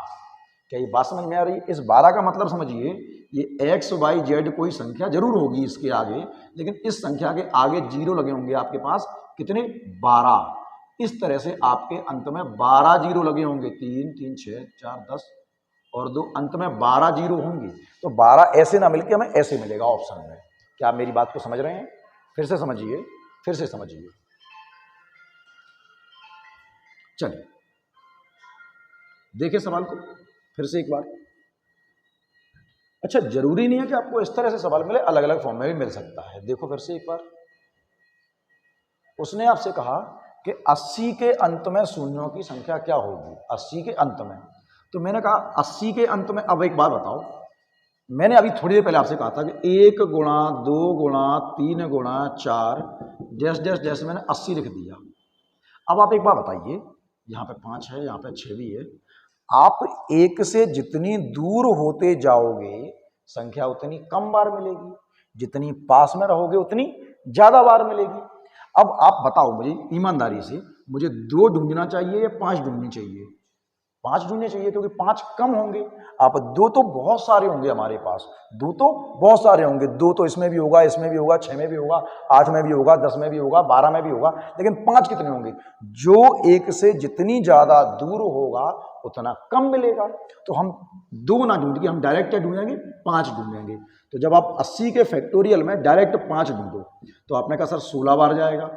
क्या ये बात समझ में आ रही है? इस 12 का मतलब समझिए, ये एक्स वाई जेड कोई संख्या जरूर होगी इसके आगे, लेकिन इस संख्या के आगे जीरो लगे होंगे आपके पास कितने, 12। इस तरह से आपके अंत में 12 जीरो लगे होंगे। 3 3 6 4 10 और 2, अंत में 12 जीरो होंगे। तो 12 ऐसे ना मिलके हमें ऐसे मिलेगा ऑप्शन में। क्या आप मेरी बात को समझ रहे हैं? फिर से समझिए, फिर से समझिए। चलिए देखिए सवाल को फिर से एक बार। अच्छा, जरूरी नहीं है कि आपको इस तरह से सवाल मिले, अलग अलग फॉर्म में भी मिल सकता है। देखो फिर से एक बार, उसने आपसे कहा कि 80 के अंत में शून्यों की संख्या क्या होगी। 80 के अंत में, तो मैंने कहा 80 के अंत में, अब एक बात बताओ, मैंने अभी थोड़ी देर पहले आपसे कहा था कि 1 गुणा 2 गुणा 3 गुणा 4 डैश डैश डैश, मैंने 80 लिख दिया। अब आप एक बात बताइए, यहाँ पे 5 है, यहाँ पे 6 भी है। आप 1 से जितनी दूर होते जाओगे संख्या उतनी कम बार मिलेगी, जितनी पास में रहोगे उतनी ज्यादा बार मिलेगी। अब आप बताओ मुझे ईमानदारी से, मुझे 2 ढूंढना चाहिए या 5 ढूंढनी चाहिए? 5 ढूंढने चाहिए क्योंकि 5 कम होंगे। आप 2 तो बहुत सारे होंगे हमारे पास, 2 तो बहुत सारे होंगे। 2 तो इसमें भी होगा, इसमें भी होगा, 6 में भी होगा, 8 में भी होगा, 10 में भी होगा, 12 में भी होगा, लेकिन 5 कितने होंगे? जो 1 से जितनी ज्यादा दूर होगा उतना कम मिलेगा। तो हम 2 ना ढूंढ के हम डायरेक्ट क्या ढूंढेंगे, 5 ढूंढेंगे। तो जब आप 80 के फैक्टोरियल में डायरेक्ट 5 ढूंढो, तो आपने कहा सर 16 बार जाएगा।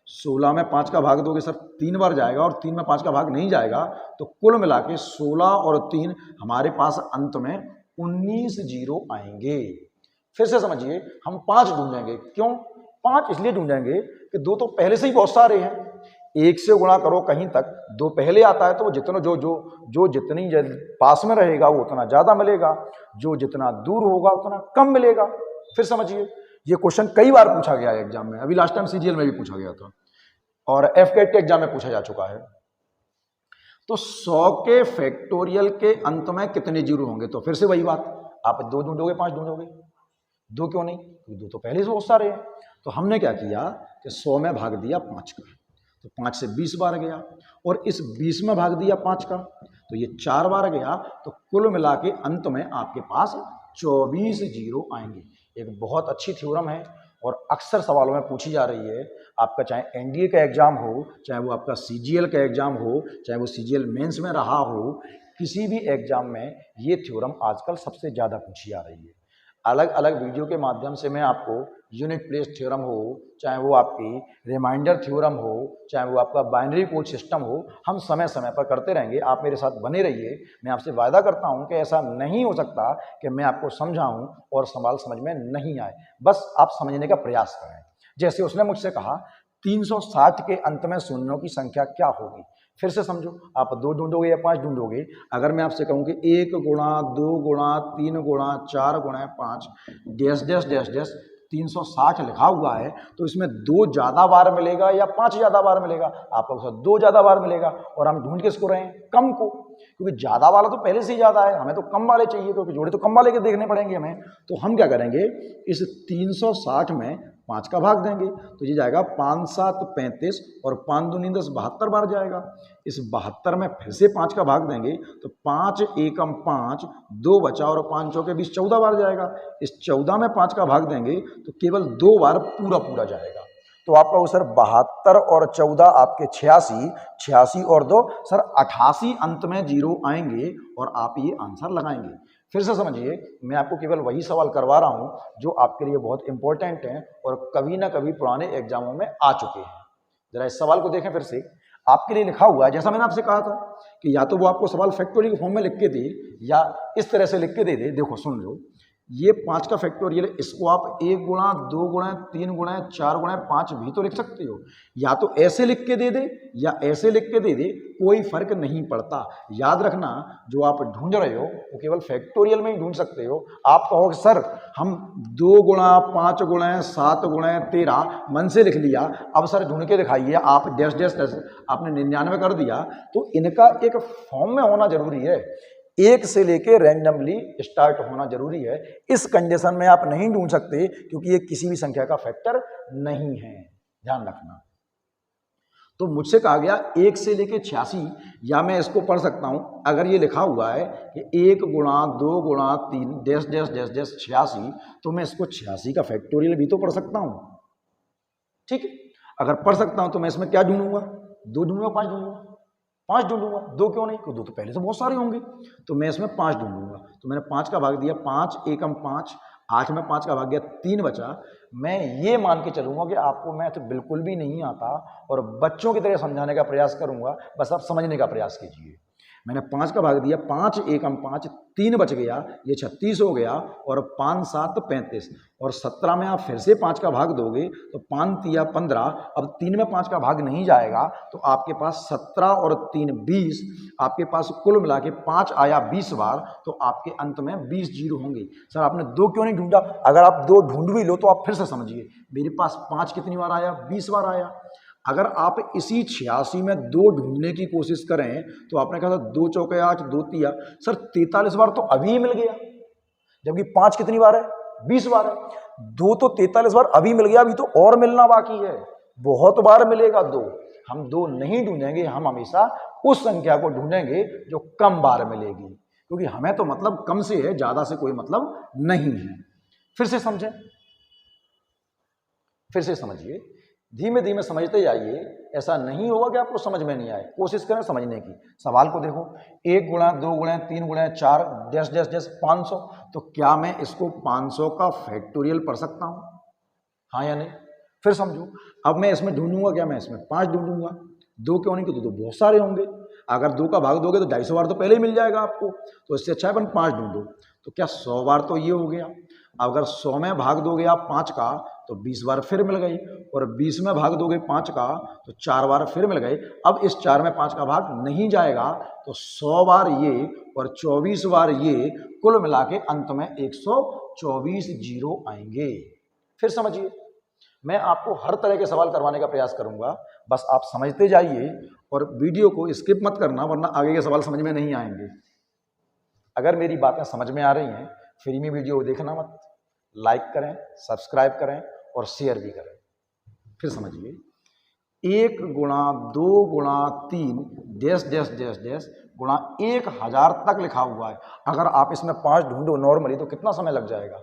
16 में 5 का भाग दोगे सर 3 बार जाएगा, और 3 में 5 का भाग नहीं जाएगा। तो कुल मिला के 16 और 3 हमारे पास अंत में 19 जीरो आएंगे। फिर से समझिए, हम 5 ढूंढेंगे। क्यों 5? इसलिए ढूंढेंगे कि 2 तो पहले से ही बहुत सारे हैं। 1 से गुणा करो कहीं तक, 2 पहले आता है तो वो जितना जो जितनी पास में रहेगा वो उतना ज़्यादा मिलेगा, जो जितना दूर होगा उतना कम मिलेगा। फिर समझिए, ये क्वेश्चन कई बार पूछा गया है एग्जाम में, अभी लास्ट टाइम सीजीएल में भी पूछा गया था और एफकेट के एग्जाम में पूछा जा चुका है। तो 100 के फैक्टोरियल के अंत में कितने जीरो होंगे? तो फिर से वही बात, आप 2 ढूंढोगे 5 ढूंढोगे? 2 क्यों नहीं? क्योंकि 2 तो पहले से बहुत सारे हैं। तो हमने क्या किया कि 100 में भाग दिया 5 का, तो 5 से 20 बार गया, और इस 20 में भाग दिया 5 का, तो ये 4 बार गया। तो कुल मिला के अंत में आपके पास 24 जीरो आएंगे। एक बहुत अच्छी थ्योरम है और अक्सर सवालों में पूछी जा रही है। आपका चाहे एनडीए का एग्जाम हो, चाहे वो आपका सीजीएल का एग्जाम हो, चाहे वो सीजीएल मेंस में रहा हो, किसी भी एग्जाम में ये थ्योरम आजकल सबसे ज़्यादा पूछी जा रही है। अलग अलग वीडियो के माध्यम से मैं आपको यूनिट प्लेस थ्योरम हो, चाहे वो आपकी रिमाइंडर थ्योरम हो, चाहे वो आपका बाइनरी कोड सिस्टम हो, हम समय समय पर करते रहेंगे। आप मेरे साथ बने रहिए। मैं आपसे वायदा करता हूं कि ऐसा नहीं हो सकता कि मैं आपको समझाऊं और सवाल समझ में नहीं आए, बस आप समझने का प्रयास करें। जैसे उसने मुझसे कहा 360 के अंत में शून्यों की संख्या क्या होगी? फिर से समझो, आप 2 ढूंढोगे या 5 ढूंढोगे? अगर मैं आपसे कहूँ कि 1 गुणा 2 गुणा 3 गुणा 4 गुणा 5 डैश डैश डैश डैश 360 लिखा हुआ है, तो इसमें 2 ज़्यादा बार मिलेगा या 5 ज़्यादा बार मिलेगा? आपको उसका 2 ज़्यादा बार मिलेगा। और हम ढूंढ किसको रहे हैं? कम को, क्योंकि ज़्यादा वाला तो पहले से ही ज़्यादा है, हमें तो कम वाले चाहिए, क्योंकि जोड़े तो कम वाले के देखने पड़ेंगे हमें। तो हम क्या करेंगे, इस 360 में 5 का भाग देंगे, तो ये जाएगा 5 7 35 और 5 दूनी 10 72 बार जाएगा। इस 72 में फिर से 5 का भाग देंगे, तो 5 एकम 5, 2 बचा और 5 चौके 20 14 बार जाएगा। इस 14 में 5 का भाग देंगे तो केवल 2 बार पूरा पूरा जाएगा। तो आपका वो सर 72 और 14 आपके 86, 86 और 2 सर 88 अंत में जीरो आएंगे और आप ये आंसर लगाएंगे। फिर से समझिए, मैं आपको केवल वही सवाल करवा रहा हूं जो आपके लिए बहुत इंपॉर्टेंट हैं और कभी ना कभी पुराने एग्जामों में आ चुके हैं। जरा इस सवाल को देखें फिर से। आपके लिए लिखा हुआ है, जैसा मैंने आपसे कहा था कि या तो वो आपको सवाल फैक्टोरियल के फॉर्म में लिख के दे या इस तरह से लिख के दे दे। देखो सुन लो, ये 5 का फैक्टोरियल, इसको आप 1 गुणा 2 गुणा 3 गुणा 4 गुणा 5 भी तो लिख सकते हो। या तो ऐसे लिख के दे दे या ऐसे लिख के दे दे, कोई फर्क नहीं पड़ता। याद रखना, जो आप ढूंढ रहे हो वो केवल फैक्टोरियल में ही ढूंढ सकते हो। आप कहोगे सर हम 2 गुणा 5 गुणा 7 गुणा 13 मन से लिख लिया, अब सर ढूंढ के दिखाइए। आप डैश डैश डैश आपने 99 कर दिया, तो इनका एक फॉर्म में होना जरूरी है। 1 से लेके रैंडमली स्टार्ट होना जरूरी है। इस कंडीशन में आप नहीं ढूंढ सकते, क्योंकि ये किसी भी संख्या का फैक्टर नहीं है, ध्यान रखना। तो मुझसे कहा गया 1 से लेके 86, या मैं इसको पढ़ सकता हूं, अगर ये लिखा हुआ है कि 1 गुणा 2 गुणा 3 डैश डैश डैश डैश 86, तो मैं इसको 86 का फैक्टोरियल भी तो पढ़ सकता हूं। ठीक है, अगर पढ़ सकता हूं तो मैं इसमें क्या ढूंढूंगा? 2 ढूंढूंगा, 5 ढूंढूंगा? 5 ढूंढूंगा। 2 क्यों नहीं? क्योंकि 2 तो पहले से बहुत सारे होंगे, तो मैं इसमें 5 ढूंढूंगा। तो मैंने 5 का भाग दिया, 5 एकम 5, 8 में 5 का भाग गया, 3 बचा। मैं ये मान के चलूंगा कि आपको मैथ बिल्कुल भी नहीं आता और बच्चों की तरह समझाने का प्रयास करूंगा, बस आप समझने का प्रयास कीजिए। मैंने 5 का भाग दिया, 5 एकम 5, 3 बच गया, ये 36 हो गया, और 5 7 35, और 17 में आप फिर से 5 का भाग दोगे तो 5 3 15, अब 3 में 5 का भाग नहीं जाएगा, तो आपके पास 17 और 3 20, आपके पास कुल मिला के 5 आया 20 बार, तो आपके अंत में 20 जीरो होंगे। सर आपने 2 क्यों नहीं ढूंढा? अगर आप 2 ढूंढ भी लो तो आप फिर से समझिए, मेरे पास 5 कितनी बार आया? 20 बार आया। अगर आप इसी 86 में 2 ढूंढने की कोशिश करें तो आपने कहा था 2 चौके 8, 2 तिया, सर 43 बार तो अभी ही मिल गया, जबकि 5 कितनी बार है? 20 बार है। 2 तो 43 बार अभी मिल गया, अभी तो और मिलना बाकी है, बहुत बार मिलेगा 2। हम 2 नहीं ढूंढेंगे, हम हमेशा उस संख्या को ढूंढेंगे जो कम बार मिलेगी, क्योंकि हमें तो मतलब कम से है, ज्यादा से कोई मतलब नहीं है। फिर से समझें, फिर से समझिए, धीमे धीमे समझते जाइए। ऐसा नहीं होगा कि आपको समझ में नहीं आए, कोशिश करें समझने की। सवाल को देखो, 1 गुणा 2 गुणा 3 गुणा 4 डैश डैश डैश 500, तो क्या मैं इसको 500 का फैक्टोरियल पढ़ सकता हूं? हाँ या नहीं? फिर समझो, अब मैं इसमें ढूंढूंगा क्या? मैं इसमें 5 ढूंढूंगा। 2 क्यों नहीं? तो बहुत सारे होंगे। अगर 2 का भाग दोगे तो 250 बार तो पहले ही मिल जाएगा आपको, तो इससे अच्छा है अपन 5 ढूंढो। तो क्या 100 बार तो ये हो गया। अगर 100 में भाग दोगे आप 5 का, तो 20 बार फिर मिल गई, और 20 में भाग दोगे 5 का तो 4 बार फिर मिल गए। अब इस 4 में 5 का भाग नहीं जाएगा तो 100 बार ये और 24 बार ये, कुल मिला के अंत में 124 जीरो आएंगे। फिर समझिए, मैं आपको हर तरह के सवाल करवाने का प्रयास करूंगा, बस आप समझते जाइए और वीडियो को स्किप मत करना, वरना आगे के सवाल समझ में नहीं आएंगे। अगर मेरी बातें समझ में आ रही हैं, फ्री में वीडियो को देखना मत, लाइक करें, सब्सक्राइब करें और शेयर भी करें। फिर समझिए, 1 गुणा 2 गुणा 3 डैश डैश डैश डैश गुणा 1000 तक लिखा हुआ है। अगर आप इसमें 5 ढूंढो नॉर्मली तो कितना समय लग जाएगा?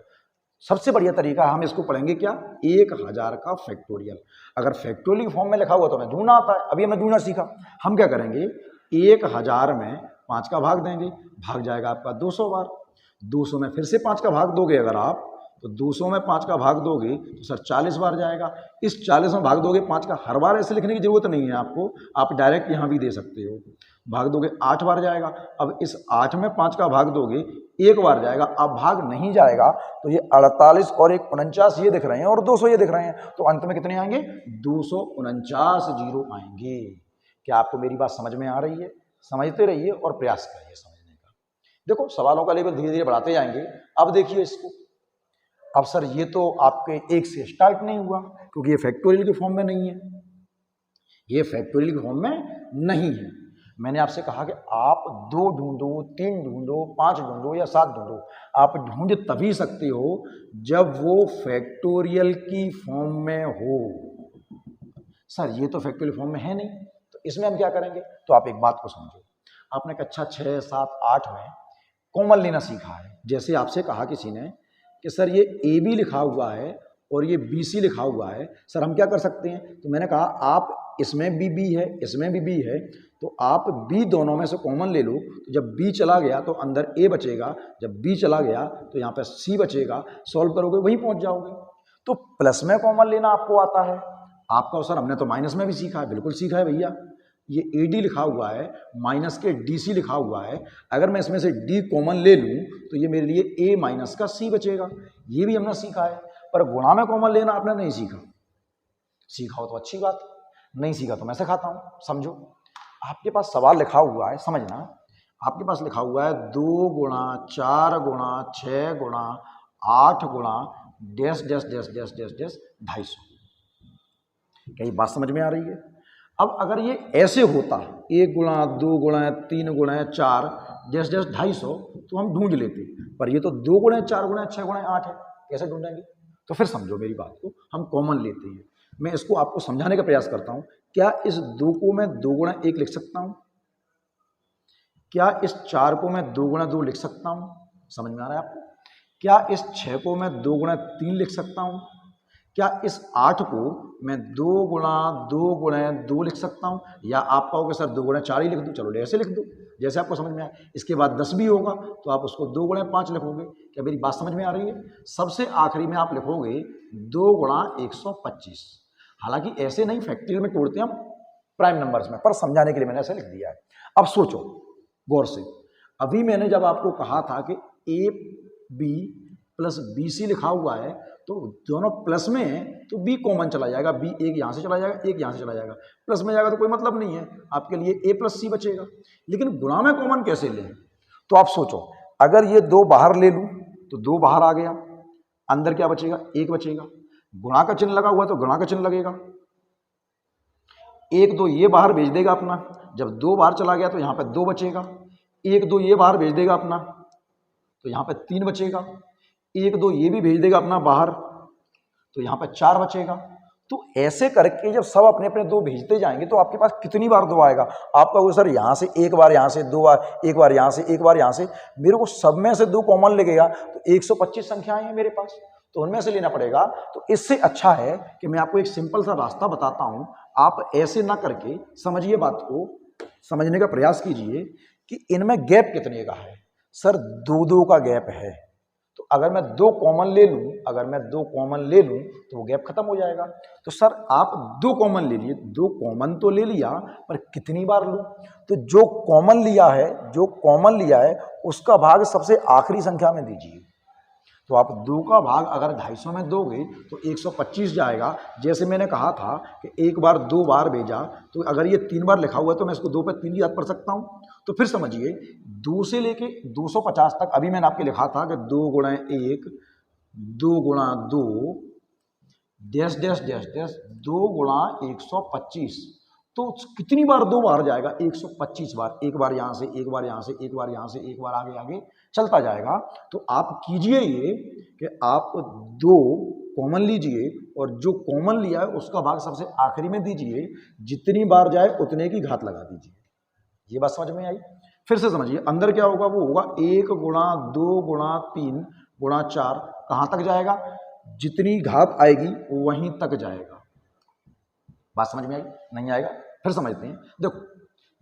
सबसे बढ़िया तरीका हम इसको पढ़ेंगे क्या, 1000 का फैक्टोरियल। अगर फैक्टोरियल फॉर्म में लिखा हुआ तो हमें ढूंढना आता है, अभी हमें ढूंढना सीखा। हम क्या करेंगे, 1000 में 5 का भाग देंगे, भाग जाएगा आपका 200 बार। 200 में फिर से 5 का भाग दोगे अगर आप, तो 200 में 5 का भाग दोगे तो सर 40 बार जाएगा। इस 40 में भाग दोगे 5 का, हर बार ऐसे लिखने की जरूरत नहीं है आपको, आप डायरेक्ट यहाँ भी दे सकते हो। भाग दोगे 8 बार जाएगा। अब इस 8 में 5 का भाग दोगे 1 बार जाएगा। अब भाग नहीं जाएगा तो ये 48 और 1 49 ये दिख रहे हैं और 200 ये दिख रहे हैं, तो अंत में कितने आएंगे, 249 जीरो आएंगे। क्या आपको मेरी बात समझ में आ रही है? समझते रहिए और प्रयास करिए समझने का। देखो, सवालों का लेवल धीरे धीरे बढ़ाते जाएंगे। अब देखिए इसको, अब सर ये तो आपके 1 से स्टार्ट नहीं हुआ क्योंकि ये फैक्टोरियल के फॉर्म में नहीं है, ये फैक्टोरियल के फॉर्म में नहीं है। मैंने आपसे कहा कि आप 2 ढूंढो, 3 ढूंढो, 5 ढूंढो या 7 ढूंढो, आप ढूंढ तभी सकते हो जब वो फैक्टोरियल की फॉर्म में हो। सर ये तो फैक्टोरियल फॉर्म में है नहीं, तो इसमें हम क्या करेंगे? तो आप एक बात को समझो, आपने कक्षा 6, 7, 8 में कॉमन लेना सीखा है। जैसे आपसे कहा किसी ने कि सर ये AB लिखा हुआ है और ये BC लिखा हुआ है, सर हम क्या कर सकते हैं? तो मैंने कहा आप इसमें भी B है, इसमें भी B है, तो आप B दोनों में से कॉमन ले लो। तो जब B चला गया तो अंदर A बचेगा, जब B चला गया तो यहाँ पे C बचेगा, सॉल्व करोगे वहीं पहुँच जाओगे। तो प्लस में कॉमन लेना आपको आता है। आपका सर हमने तो माइनस में भी सीखा है, बिल्कुल सीखा है भैया। ये AD लिखा हुआ है, माइनस के DC लिखा हुआ है, अगर मैं इसमें से D कॉमन ले लूँ तो ये मेरे लिए A माइनस का C बचेगा, ये भी हमने सीखा है। पर गुणा में कॉमन लेना आपने नहीं सीखा। सीखा हो तो अच्छी बात, नहीं सीखा तो मैं सिखाता हूँ। समझो, आपके पास सवाल लिखा हुआ है, समझना, आपके पास लिखा हुआ है 2 गुणा 4 गुणा 6 गुणा 8 गुणा dash dash dash dash dash dash 250। क्या ये बात समझ में आ रही है? अब अगर ये ऐसे होता 1 गुणा 2 गुणा 3 गुणा 4 डैश डैश 250 तो हम ढूंढ लेते, पर ये तो 2 गुणा 4 गुणा 6 गुणा 8 है, कैसे ढूंढेंगे? तो फिर समझो मेरी बात को, हम कॉमन लेते हैं। मैं इसको आपको समझाने का प्रयास करता हूं। क्या इस 2 को मैं 2 गुणा 1 लिख सकता हूं? क्या इस 4 को मैं 2 गुणा 2 लिख सकता हूं? समझ में आ रहा है आपको? क्या इस 6 को मैं 2 गुणा 3 लिख सकता हूं? क्या इस 8 को मैं 2 गुणा 2 लिख सकता हूं? या आप कहोगे सर 2 गुणा 4 ही लिख दूं, चलो ऐसे लिख दो जैसे आपको समझ में आए। इसके बाद 10 भी होगा तो आप उसको 2 गुणा 5 लिखोगे। क्या मेरी बात समझ में आ रही है? सबसे आखिरी में आप लिखोगे 2 गुणा 125। हालांकि ऐसे नहीं फैक्टोरियल में तोड़ते हम प्राइम नंबर्स में, पर समझाने के लिए मैंने ऐसे लिख दिया है। अब सोचो गौर से, अभी मैंने जब आपको कहा था कि AB प्लस BC लिखा हुआ है तो दोनों प्लस में है तो B कॉमन चला जाएगा, B एक यहाँ से चला जाएगा, एक यहाँ से चला जाएगा, प्लस में जाएगा तो कोई मतलब नहीं है, आपके लिए A प्लस C बचेगा। लेकिन गुणा में कॉमन कैसे लें? तो आप सोचो, अगर ये 2 बाहर ले लूँ तो 2 बाहर आ गया, अंदर क्या बचेगा? 1 बचेगा। गुणा का चिन्ह लगा हुआ तो गुणा का चिन्ह लगेगा, 1 2 ये बाहर भेज देगा अपना, जब 2 बाहर चला गया तो यहाँ पे 2 बचेगा, 1 2 ये बाहर भेज देगा अपना तो यहाँ पे 3 बचेगा, 1 2 ये भी भेज देगा अपना बाहर तो यहाँ पे 4 बचेगा। तो ऐसे करके जब सब अपने अपने 2 भेजते जाएंगे तो आपके पास कितनी बार 2 आएगा? आपका वो सर यहाँ से 1 बार, यहाँ से 2 बार, 1 बार यहाँ से, 1 बार यहाँ से, मेरे को सब में से 2 कॉमन लगेगा तो 125 संख्याएं हैं मेरे पास, तो उनमें से लेना पड़ेगा। तो इससे अच्छा है कि मैं आपको एक सिंपल सा रास्ता बताता हूँ, आप ऐसे ना करके समझिए, बात को समझने का प्रयास कीजिए कि इनमें गैप कितने का है। सर 2 का गैप है, तो अगर मैं 2 कॉमन ले लूं, अगर मैं 2 कॉमन ले लूं तो वो गैप खत्म हो जाएगा। तो सर आप 2 कॉमन ले लिए, 2 कॉमन तो ले लिया, पर कितनी बार लूं? तो जो कॉमन लिया है, जो कॉमन लिया है उसका भाग सबसे आखिरी संख्या में दीजिए। तो आप 2 का भाग अगर 250 में दोगे तो 125 जाएगा। जैसे मैंने कहा था कि एक बार 2 बार भेजा, तो अगर ये 3 बार लिखा हुआ है तो मैं इसको 2 पे 3 याद पढ़ सकता हूँ। तो फिर समझिए 2 से लेके 250 तक अभी मैंने आपके लिखा था कि 2 गुणा 1, 2 गुणा 2, डैश डैश डैश डैश 2 गुणा 125। तो कितनी बार 2 बार जाएगा? 125 बार। एक बार यहाँ से, एक बार यहाँ से, एक बार यहाँ से, एक बार आगे आगे चलता जाएगा। तो आप कीजिए ये कि आप 2 कॉमन लीजिए और जो कॉमन लिया है उसका भाग सबसे आखिरी में दीजिए, जितनी बार जाए उतने की घात लगा दीजिए। ये बात समझ में आई? फिर से समझिए, अंदर क्या होगा? वो होगा 1 गुणा 2 गुणा 3 गुणा 4। कहाँ तक जाएगा? जितनी घात आएगी वहीं तक जाएगा। बात समझ में आई? नहीं आएगा? फिर समझते हैं। देखो,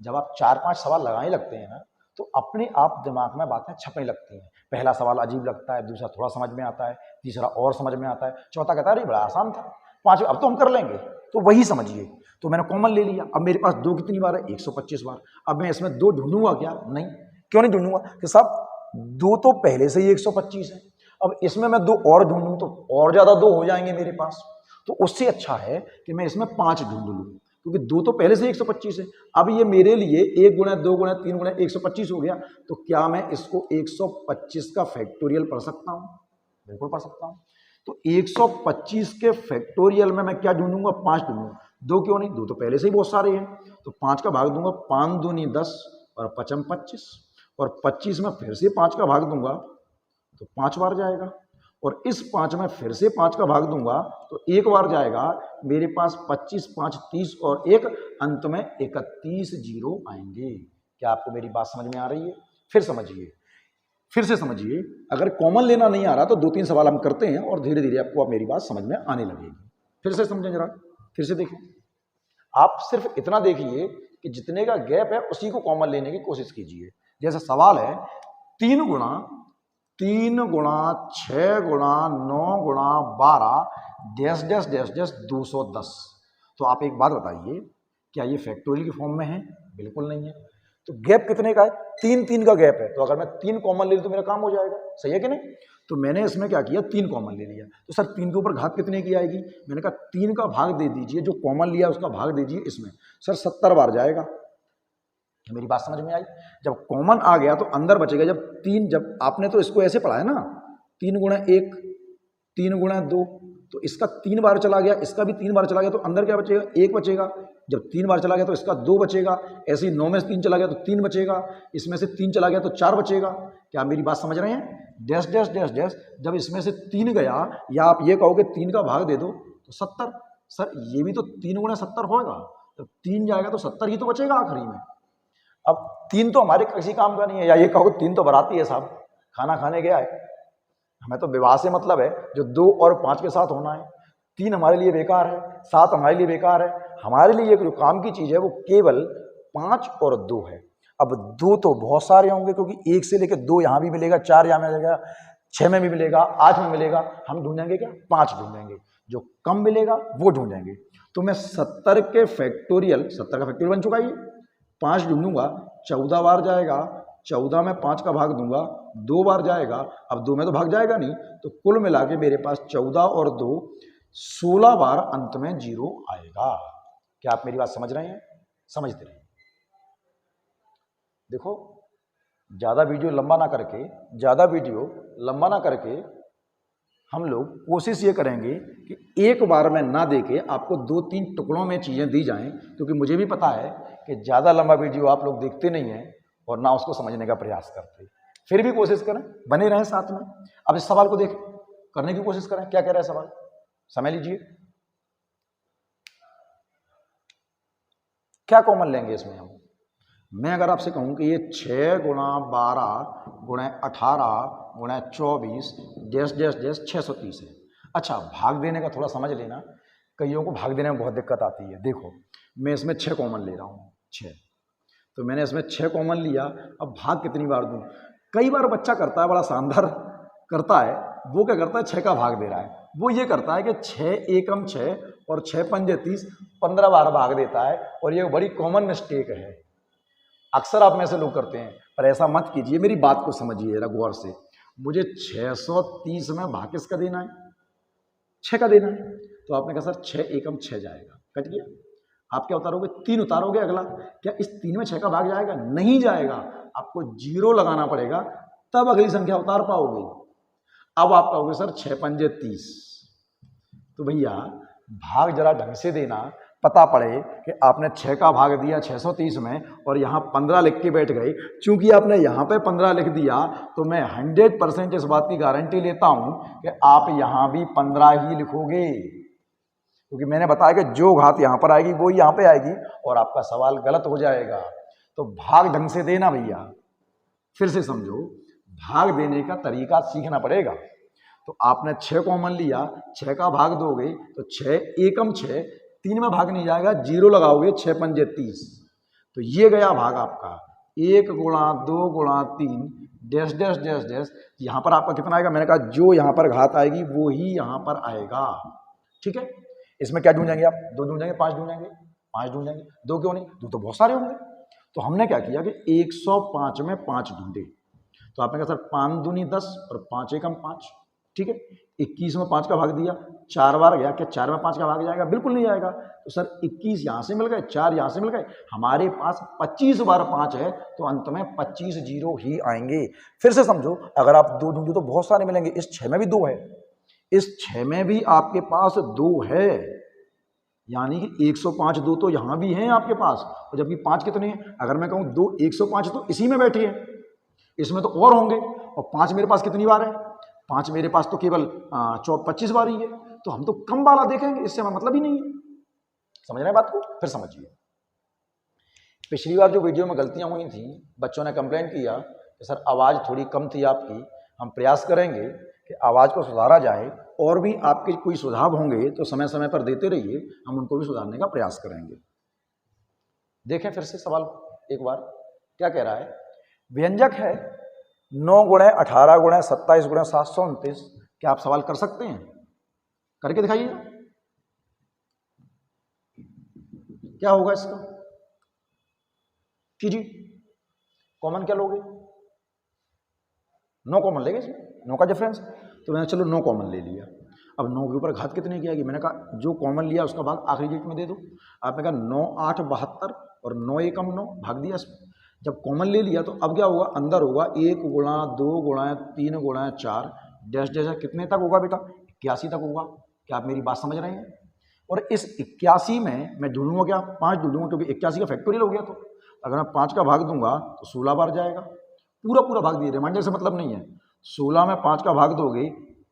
जब आप 4-5 सवाल लगाने लगते हैं ना, तो अपने आप दिमाग में बातें छपने लगती हैं। पहला सवाल अजीब लगता है, दूसरा थोड़ा समझ में आता है, तीसरा और समझ में आता है, चौथा कहता है अरे बड़ा आसान था, पांचवा अब तो हम कर लेंगे। तो वही समझिए, तो मैंने कॉमन ले लिया। अब मेरे पास 2 कितनी बार है? 125 बार। अब मैं इसमें 2 ढूंढूंगा क्या? नहीं। क्यों नहीं ढूंढूंगा? कि साहब 2 तो पहले से ही 125 है। अब इसमें मैं 2 और ढूंढूं तो और ज्यादा 2 हो जाएंगे मेरे पास। तो उससे अच्छा है कि मैं इसमें 5 ढूंढ लूं, क्योंकि 2 तो पहले से 125 है। अब ये मेरे लिए 1 गुणा 2 गुणा 3 गुणा 125 हो गया। तो क्या मैं इसको 125 का फैक्टोरियल पढ़ सकता हूं? बिल्कुल पढ़ सकता हूं। तो 125 के फैक्टोरियल में मैं क्या ढूंढूंगा? 5 ढूंढूंगा। 2 क्यों नहीं? 2 तो पहले से ही बहुत सारे हैं। तो 5 का भाग दूंगा, 5 दूनी 10 और 5 25, और 25 में फिर से 5 का भाग दूंगा तो 5 बार जाएगा, और इस 5 में फिर से 5 का भाग दूंगा तो 1 बार जाएगा। मेरे पास 25 5 30 और 1 अंत में 31 जीरो आएंगे। क्या आपको मेरी बात समझ में आ रही है? फिर समझिए, फिर से समझिए। अगर कॉमन लेना नहीं आ रहा तो 2-3 सवाल हम करते हैं और धीरे धीरे आपको मेरी बात समझ में आने लगेगी। फिर से समझें जरा, फिर से देखें। आप सिर्फ इतना देखिए कि जितने का गैप है उसी को कॉमन लेने की कोशिश कीजिए। जैसे सवाल है 3 गुणा 6 गुणा 9 गुणा 12 डैश डैश डैश डैश 210। तो आप एक बात बताइए, क्या ये फैक्टोरियल की फॉर्म में है? बिल्कुल नहीं है। तो गैप कितने का है? 3 का गैप है। तो अगर मैं 3 कॉमन ले लूं तो मेरा काम हो जाएगा। सही है कि नहीं? तो मैंने इसमें क्या किया? 3 कॉमन ले लिया। तो सर 3 के ऊपर घात कितने की आएगी? मैंने कहा 3 का भाग दे दीजिए, जो कॉमन लिया उसका भाग दीजिए इसमें। सर 70 बार जाएगा। मेरी बात समझ में आई? जब कॉमन आ गया तो अंदर बचेगा। जब आपने तो इसको ऐसे पढ़ा है ना, 3 गुणा 1 3 गुणा 2, तो इसका 3 बार चला गया, इसका भी 3 बार चला गया, तो अंदर क्या बचेगा? 1 बचेगा। जब 3 बार चला गया तो इसका 2 बचेगा। ऐसे ही 9 में से 3 चला गया तो 3 बचेगा। इसमें से 3 चला गया तो 4 बचेगा। क्या मेरी बात समझ रहे हैं? डैश डैश डैश डैश, जब इसमें से 3 गया, या आप ये कहोगे 3 का भाग दे दो तो 70। सर ये भी तो 3 गुणा 70 होगा। जब 3 जाएगा तो 70 ही तो बचेगा आखिरी में। अब 3 तो हमारे किसी काम का नहीं है, या ये कहो 3 तो बराती है साहब, खाना खाने गया है, हमें तो विवाह से मतलब है जो 2 और 5 के साथ होना है। 3 हमारे लिए बेकार है, 7 हमारे लिए बेकार है। हमारे लिए जो काम की चीज है वो केवल 5 और 2 है। अब 2 तो बहुत सारे होंगे, क्योंकि 1 से लेकर 2 यहाँ भी मिलेगा, 4 यहाँ मिलेगा, 6 में भी मिलेगा, 8 में मिलेगा। हम ढूंढेंगे क्या? 5 ढूंढेंगे। जो कम मिलेगा वो ढूंढेंगे। तो मैं 70 के फैक्टोरियल, 70 का फैक्टोरियल बन चुका है, 5 ढूंढूंगा, 14 बार जाएगा। 14 में 5 का भाग दूंगा, 2 बार जाएगा। अब 2 में तो भाग जाएगा नहीं, तो कुल मिला के मेरे पास 14 और 2 16 बार अंत में जीरो आएगा। क्या आप मेरी बात समझ रहे हैं? समझते रहिए। देखो, ज्यादा वीडियो लंबा ना करके हम लोग कोशिश ये करेंगे कि एक बार में ना देके आपको 2-3 टुकड़ों में चीजें दी जाएं, क्योंकि मुझे भी पता है कि ज्यादा लंबा वीडियो आप लोग देखते नहीं हैं और ना उसको समझने का प्रयास करते। फिर भी कोशिश करें, बने रहें साथ में। अब इस सवाल को देखें, करने की कोशिश करें। क्या कह रहा है सवाल? समय लीजिए। क्या कॉमन लेंगे इसमें हम? मैं अगर आपसे कहूं कि ये 6 गुणा 12 गुणा 18 गुणा 24 डैश डैश डैश 630 है। अच्छा, भाग देने का थोड़ा समझ लेना, कईयों को भाग देने में बहुत दिक्कत आती है। देखो, मैं इसमें 6 कॉमन ले रहा हूँ, 6, तो मैंने इसमें 6 कॉमन लिया। अब भाग कितनी बार दूं? कई बार बच्चा करता है, बड़ा शानदार करता है। वो क्या करता है? 6 का भाग दे रहा है। वो ये करता है कि 6 एकम 6 और 6 पंजे 30, 15 बार भाग देता है। और ये बड़ी कॉमन मिस्टेक है, अक्सर आप में से लोग करते हैं। पर ऐसा मत कीजिए, मेरी बात को समझिए जरा गौर से। मुझे 630 में भाग किसका देना है, 6 का देना है। तो आपने कहा सर 6 एकम 6 जाएगा, कट गया। आप क्या उतारोगे, 3 उतारोगे। अगला क्या इस 3 में 6 का भाग जाएगा, नहीं जाएगा, आपको 0 लगाना पड़ेगा, तब अगली संख्या उतार पाओगे। अब आप कहोगे सर 6 पंजे 30, तो भैया भाग जरा ढंग से देना, पता पड़े कि आपने 6 का भाग दिया 630 में और यहाँ 15 लिख के बैठ गए। चूंकि आपने यहाँ पे 15 लिख दिया तो मैं 100% इस बात की गारंटी लेता हूँ कि आप यहाँ भी 15 ही लिखोगे, क्योंकि मैंने बताया कि जो घात यहाँ पर आएगी वो यहाँ पे आएगी और आपका सवाल गलत हो जाएगा। तो भाग ढंग से देना भैया। फिर से समझो, भाग देने का तरीका सीखना पड़ेगा। तो आपने 6 कॉमन लिया, 6 का भाग दोगे तो 6 एकम 6, 3 में भाग नहीं जाएगा, 0 लगाओगे, 6 पंजे 30। तो ये गया भाग आपका 1 गुणा 2 गुणा 3 डैश डैश डैश डैश। यहाँ पर आपका कितना आएगा, मैंने कहा जो यहाँ पर घात आएगी वो ही यहाँ पर आएगा। ठीक है, इसमें क्या ढूंढेंगे आप, 2 ढूंढेंगे, 5 ढूंढेंगे, 5 ढूंढेंगे, 2 क्यों नहीं, 2 तो बहुत सारे होंगे। तो हमने क्या किया कि 105 में 5 ढूंढे। तो आपने कहा सर 5 दूनी 10 और 5 एकम 5। ठीक है, 21 में 5 का भाग दिया, 4 बार गया, क्या 4 में 5 का भाग जाएगा, बिल्कुल नहीं जाएगा। तो सर 21 यहाँ से मिल गए, 4 यहाँ से मिल गए, हमारे पास 25 बार 5 है, तो अंत में 25 जीरो ही आएंगे। फिर से समझो, अगर आप 2 ढूंढो तो बहुत सारे मिलेंगे, इस 6 में भी 2 है, इस 6 में भी आपके पास 2 है, यानी कि 105 2 तो यहाँ भी हैं आपके पास। और जबकि 5 कितने हैं, अगर मैं कहूँ 2 105 तो इसी में बैठे हैं, इसमें तो और होंगे। और 5 मेरे पास कितनी बार है, 5 मेरे पास तो केवल 25 बार ही है। तो हम तो कम वाला देखेंगे, इससे हमें मतलब ही नहीं है। समझ रहे हैं बात को, फिर समझिए। पिछली बार जो वीडियो में गलतियां हुई थी, बच्चों ने कंप्लेंट किया कि सर आवाज़ थोड़ी कम थी आपकी। हम प्रयास करेंगे कि आवाज़ को सुधारा जाए, और भी आपके कोई सुझाव होंगे तो समय समय पर देते रहिए, हम उनको भी सुधारने का प्रयास करेंगे। देखें फिर से सवाल एक बार, क्या कह रहा है, व्यंजक है 9 गुणे 18 गुणे 27 गुणे 729। क्या आप सवाल कर सकते हैं, करके दिखाइए, क्या होगा इसका, कीजिए। कॉमन क्या लोगे, 9 कॉमन लेंगे इसमें, 9 का डिफरेंस। तो मैंने चलो 9 कॉमन ले लिया। अब 9 के ऊपर घात कितने की आएगी, मैंने कहा जो कॉमन लिया उसका भाग आखिरी डिजिट में दे दो। आपने कहा 9 8 72 और 9 एकम 9, भाग दिया इसमें। जब कॉमन ले लिया तो अब क्या होगा, अंदर होगा 1 गुणा 2 गुणा 3 गुणा 4 डैश डैश, कितने तक होगा बेटा, 81 तक होगा। क्या आप मेरी बात समझ रहे हैं। और इस 81 में मैं ढूंढूंगा क्या, 5 ढूंढूंगा, क्योंकि 81 का फैक्टोरियल हो गया। तो अगर मैं 5 का भाग दूंगा तो 16 बार जाएगा, पूरा पूरा भाग दिए, रिमाइंडर से मतलब नहीं है। 16 में 5 का भाग दोगे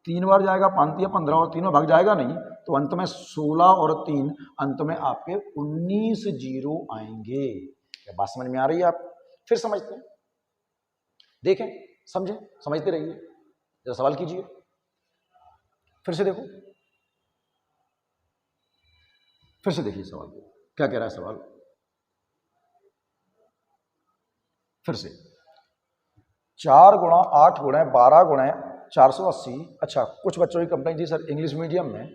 3 बार जाएगा, 5 या 15, और 3 में भाग जाएगा नहीं, तो अंत में 16 और 3, अंत में आपके 19 जीरो आएंगे। क्या बात समझ में आ रही है आप, फिर समझते हैं, देखें, समझें, समझते रहिए, जरा सवाल कीजिए, फिर से देखो, फिर से देखिए सवाल को, क्या कह रहा है सवाल, फिर से 4 गुणा 8 गुणा 12 गुणा 480। अच्छा, कुछ बच्चों की कंप्लेंट थी सर इंग्लिश मीडियम में,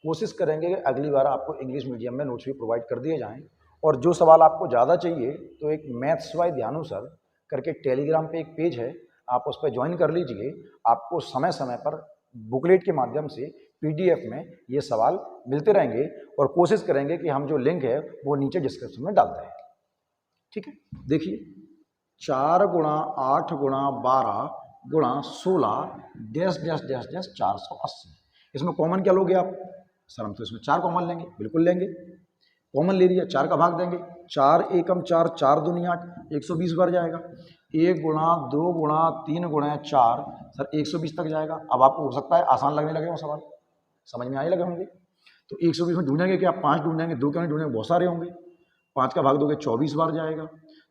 कोशिश करेंगे कि अगली बार आपको इंग्लिश मीडियम में नोट्स भी प्रोवाइड कर दिए जाएं। और जो सवाल आपको ज़्यादा चाहिए तो एक मैथ्स बाय ध्यानु सर करके टेलीग्राम पे एक पेज है, आप उस पर ज्वाइन कर लीजिए। आपको समय समय पर बुकलेट के माध्यम से PDF में ये सवाल मिलते रहेंगे, और कोशिश करेंगे कि हम जो लिंक है वो नीचे डिस्क्रिप्शन में डाल दें। ठीक है, देखिए 4 गुणा 8 गुणा 12 गुणा 16 डैश डैश डैश डैश 480। इसमें कॉमन क्या लोगे आप, सर हम तो इसमें 4 कॉमन लेंगे, बिल्कुल लेंगे, कॉमन ले लिया, 4 का भाग देंगे, 4 एकम 4, 4 दूनी 8, 120 बार जाएगा। 1 गुणा 2 गुणा 3 गुणा 4, सर 120 तक जाएगा। अब आपको हो सकता है आसान लगने लगे हो सवाल, समझ में आने लगे होंगे। तो 120 में ढूंढेंगे कि आप 5 ढूंढेंगे, 2 क्यों नहीं ढूंढेंगे, बहुत सारे होंगे। 5 का भाग दोगे 24 बार जाएगा।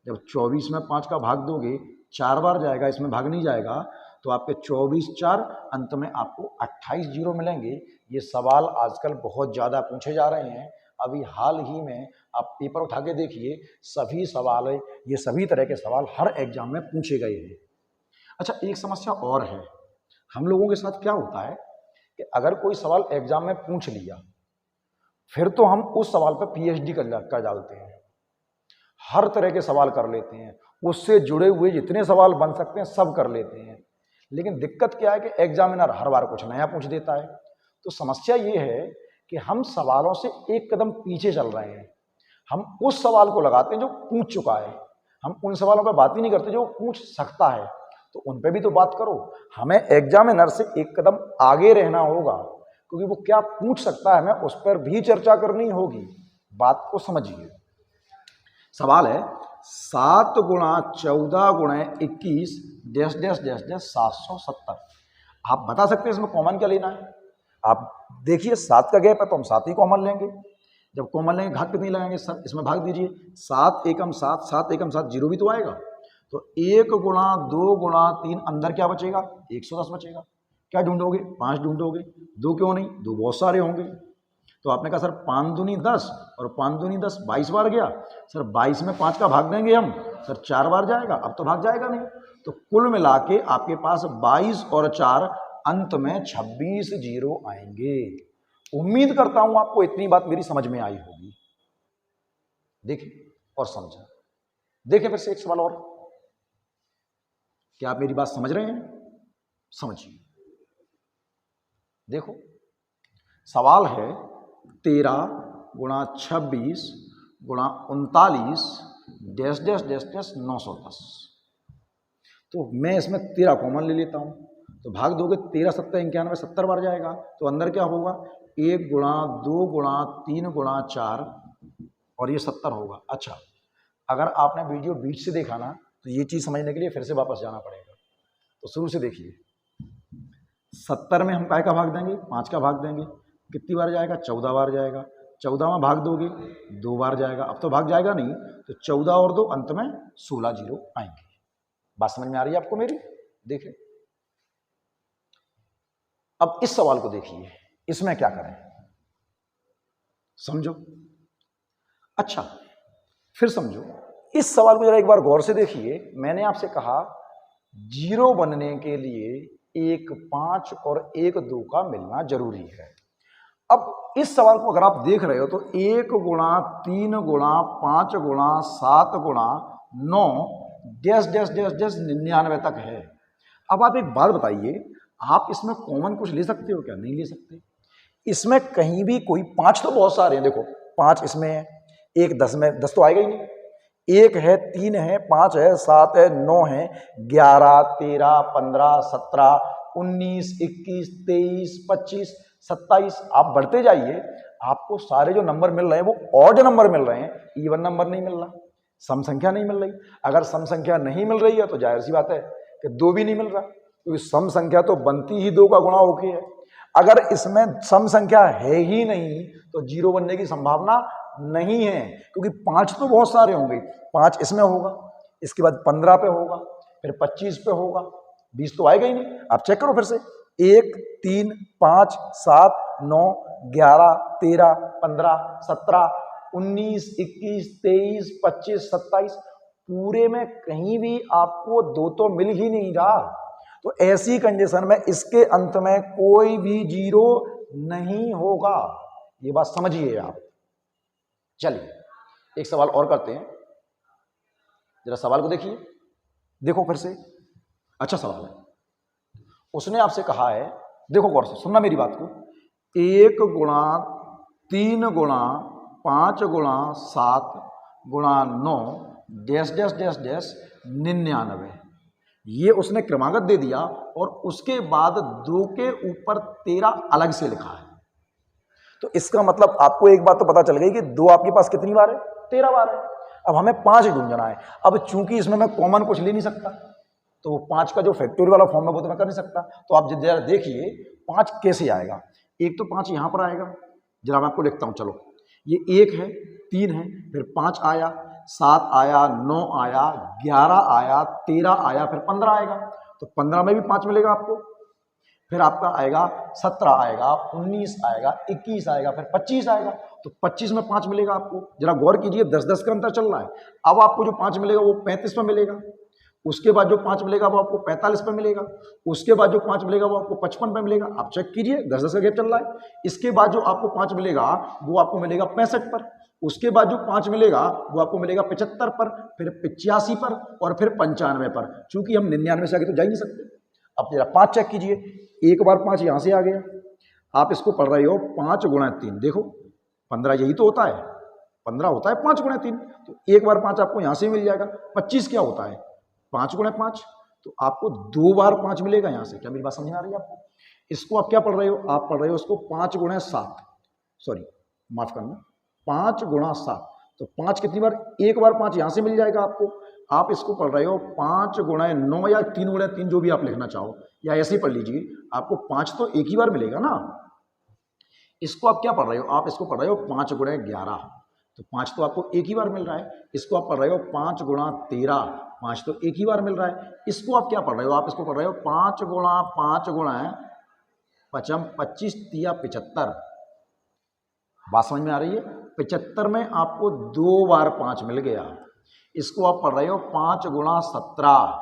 जब 24 में 5 का भाग दोगे 4 बार जाएगा, इसमें भाग नहीं जाएगा, तो आपके 24 4, अंत में आपको 28 जीरो मिलेंगे। ये सवाल आजकल बहुत ज़्यादा पूछे जा रहे हैं। अभी हाल ही में आप पेपर उठा के देखिए, सभी सवाल, ये सभी तरह के सवाल हर एग्जाम में पूछे गए हैं। अच्छा, एक समस्या और है, हम लोगों के साथ क्या होता है कि अगर कोई सवाल एग्जाम में पूछ लिया, फिर तो हम उस सवाल पर PhD कर डालते हैं, हर तरह के सवाल कर लेते हैं, उससे जुड़े हुए जितने सवाल बन सकते हैं सब कर लेते हैं। लेकिन दिक्कत क्या है कि एग्जामिनर हर बार कुछ नया पूछ देता है। तो समस्या ये है कि हम सवालों से एक कदम पीछे चल रहे हैं। हम उस सवाल को लगाते हैं जो पूछ चुका है, हम उन सवालों पर बात ही नहीं करते जो पूछ सकता है। तो उन पे भी तो बात करो। हमें एग्जामिनर से एक कदम आगे रहना होगा, क्योंकि वो क्या पूछ सकता है हमें उस पर भी चर्चा करनी होगी। बात को समझिए। सवाल है 7 गुणा 14 गुणा 21 डैश डैश डैश डैश 770। आप बता सकते हैं इसमें कॉमन क्या लेना है। आप देखिए 7 का गैप है तो हम 7 ही कॉमन लेंगे। जब कॉमन लेंगे घात कितनी लगाएंगे सर, इसमें भाग दीजिए। 7 एकम 7, 7 एकम 7, जीरो भी तो आएगा। तो 1 गुणा 2 गुणा 3, अंदर क्या बचेगा 110 बचेगा। क्या ढूंढोगे 5 ढूंढोगे। 2 क्यों नहीं, 2 बहुत सारे होंगे। तो आपने कहा सर 5 दूनी 10 और 5 दूनी 10, 22 बार गया। सर 22 में 5 का भाग देंगे हम, सर 4 बार जाएगा। अब तो भाग जाएगा नहीं। तो कुल मिला के आपके पास 22 और 4, अंत में 26 जीरो आएंगे। उम्मीद करता हूं आपको इतनी बात मेरी समझ में आई होगी। देखिए और समझा। देखिए फिर से एक सवाल और। क्या आप मेरी बात समझ रहे हैं? समझिए। देखो सवाल है 13 गुणा 26 गुणा 39 डैश डैश डैश डैश 910। तो मैं इसमें 13 कॉमन ले लेता हूं। तो भाग दोगे 13 सत्तर 91, 70 बार जाएगा। तो अंदर क्या होगा 1 गुणा 2 गुणा 3 गुणा 4 और ये 70 होगा। अच्छा, अगर आपने वीडियो बीच से देखा ना तो ये चीज़ समझने के लिए फिर से वापस जाना पड़ेगा। तो शुरू से देखिए। 70 में हम काय का भाग देंगे 5 का भाग देंगे। कितनी बार जाएगा 14 बार जाएगा। 14 में भाग दोगे 2 बार जाएगा। अब तो भाग जाएगा नहीं। तो 14 और 2, अंत में 16 जीरो आएंगे। बात समझ में आ रही है आपको मेरी? देखिए अब इस सवाल को देखिए, इसमें क्या करें समझो। अच्छा फिर समझो। इस सवाल को जरा एक बार गौर से देखिए। मैंने आपसे कहा जीरो बनने के लिए एक 5 और एक 2 का मिलना जरूरी है। अब इस सवाल को अगर आप देख रहे हो तो 1 गुणा 3 गुणा 5 गुणा 7 गुणा 9 डैश डैश डैश डैश 99 तक है। अब आप एक बात बताइए, आप इसमें कॉमन कुछ ले सकते हो क्या? नहीं ले सकते। इसमें कहीं भी कोई 5 तो बहुत सारे हैं। देखो 5 इसमें है, एक 10 में 10 तो आएगा ही नहीं। 1 है, 3 है, 5 है, 7 है, 9 है, 11 13 15 17 19 21 23 25 27। आप बढ़ते जाइए, आपको सारे जो नंबर मिल रहे हैं वो ऑड नंबर मिल रहे हैं, इवन नंबर नहीं मिल रहा, सम संख्या नहीं मिल रही। अगर सम संख्या नहीं मिल रही है तो जाहिर सी बात है कि 2 भी नहीं मिल रहा, क्योंकि सम संख्या तो बनती ही 2 का गुणा होके है। अगर इसमें सम संख्या है ही नहीं तो जीरो बनने की संभावना नहीं है, क्योंकि 5 तो बहुत सारे होंगे। 5 इसमें होगा, इसके बाद 15 पे होगा, फिर 25 पे होगा, 20 तो आएगा ही नहीं। आप चेक करो फिर से। 1 3 5 7 9 11 13 15 17 19 21 23 25 27, पूरे में कहीं भी आपको 2 तो मिल ही नहीं रहा। तो ऐसी कंडीशन में इसके अंत में कोई भी जीरो नहीं होगा। ये बात समझिए आप। चलिए एक सवाल और करते हैं, जरा सवाल को देखिए। देखो फिर से अच्छा सवाल है। उसने आपसे कहा है, देखो गौर से सुनना मेरी बात को, 1 गुणा 3 गुणा 5 गुणा 7 गुणा 9 डैश डैश डैश डैश 99। ये उसने क्रमागत दे दिया और उसके बाद 2 के ऊपर 13 अलग से लिखा है। तो इसका मतलब आपको एक बात तो पता चल गई कि 2 आपके पास कितनी बार है 13 बार है। अब हमें 5 ढूंढना है। अब चूंकि इसमें मैं कॉमन कुछ ले नहीं सकता, तो वो 5 का जो फैक्टोरियल वाला फॉर्म है वो तो मैं कर नहीं सकता। तो आप जरा देखिए 5 कैसे आएगा। एक तो 5 यहां पर आएगा, जरा मैं आपको लिखता हूं। चलो ये 1 है, 3 है, फिर 5 आया, 7 आया, 9 आया, 11 आया, 13 आया, फिर 15 आएगा। तो 15 में भी 5 मिलेगा आपको। फिर आपका आएगा 17 आएगा, 19 आएगा, 21 आएगा, फिर 25 आएगा। तो 25 में 5 मिलेगा आपको। जरा गौर कीजिए, 10-10 का अंतर चल रहा है। अब आपको जो 5 मिलेगा वो 35 पे मिलेगा। उसके बाद जो 5 मिलेगा वो आपको 45 पे मिलेगा। उसके बाद जो 5 मिलेगा वो आपको 55 पे मिलेगा। आप चेक कीजिए, 10-10 का गैप चल रहा है। इसके बाद जो आपको 5 मिलेगा वो आपको मिलेगा 65 पर। उसके बाद जो 5 मिलेगा वो आपको मिलेगा 75 पर, फिर 85 पर और फिर 95 पर। चूंकि हम 99 से आगे तो जा ही नहीं सकते। अब जरा 5 चेक कीजिए, एक बार 5 यहाँ से आ गया, आप इसको पढ़ रहे हो 5 गुणा 3, देखो 15 यही तो होता है, 15 होता है 5 गुणा 3, तो एक बार 5 आपको यहाँ से मिल जाएगा। 25 क्या होता है 5 गुणा 5, तो आपको 2 बार 5 मिलेगा यहाँ से। क्या मेरी बात समझ में आ रही है आपको? इसको आप क्या पढ़ रहे हो, आप पढ़ रहे हो इसको 5 गुणा 7, सॉरी माफ करना 5 गुणा 7, तो 5 कितनी बार, एक बार 5 यहाँ से मिल जाएगा आपको। आप इसको पढ़ रहे हो 5 गुणा 9 या 3 गुणा 3, जो भी आप लिखना चाहो, या ऐसे ही पढ़ लीजिए, आपको 5 तो एक ही बार मिलेगा ना। इसको आप क्या पढ़ रहे हो, आप इसको पढ़ रहे हो 5 गुणा 11, तो 5 तो आपको एक ही बार मिल रहा है। इसको आप पढ़ रहे हो 5 गुणा 13, 5 तो एक ही बार मिल रहा है। इसको आप क्या पढ़ रहे हो, आप इसको पढ़ रहे हो 5 गुणा 5 गुणा 25 तिया 75। बात समझ में आ रही है? 75 में आपको 2 बार 5 मिल गया। इसको आप पढ़ रहे हो 5 गुणा 17,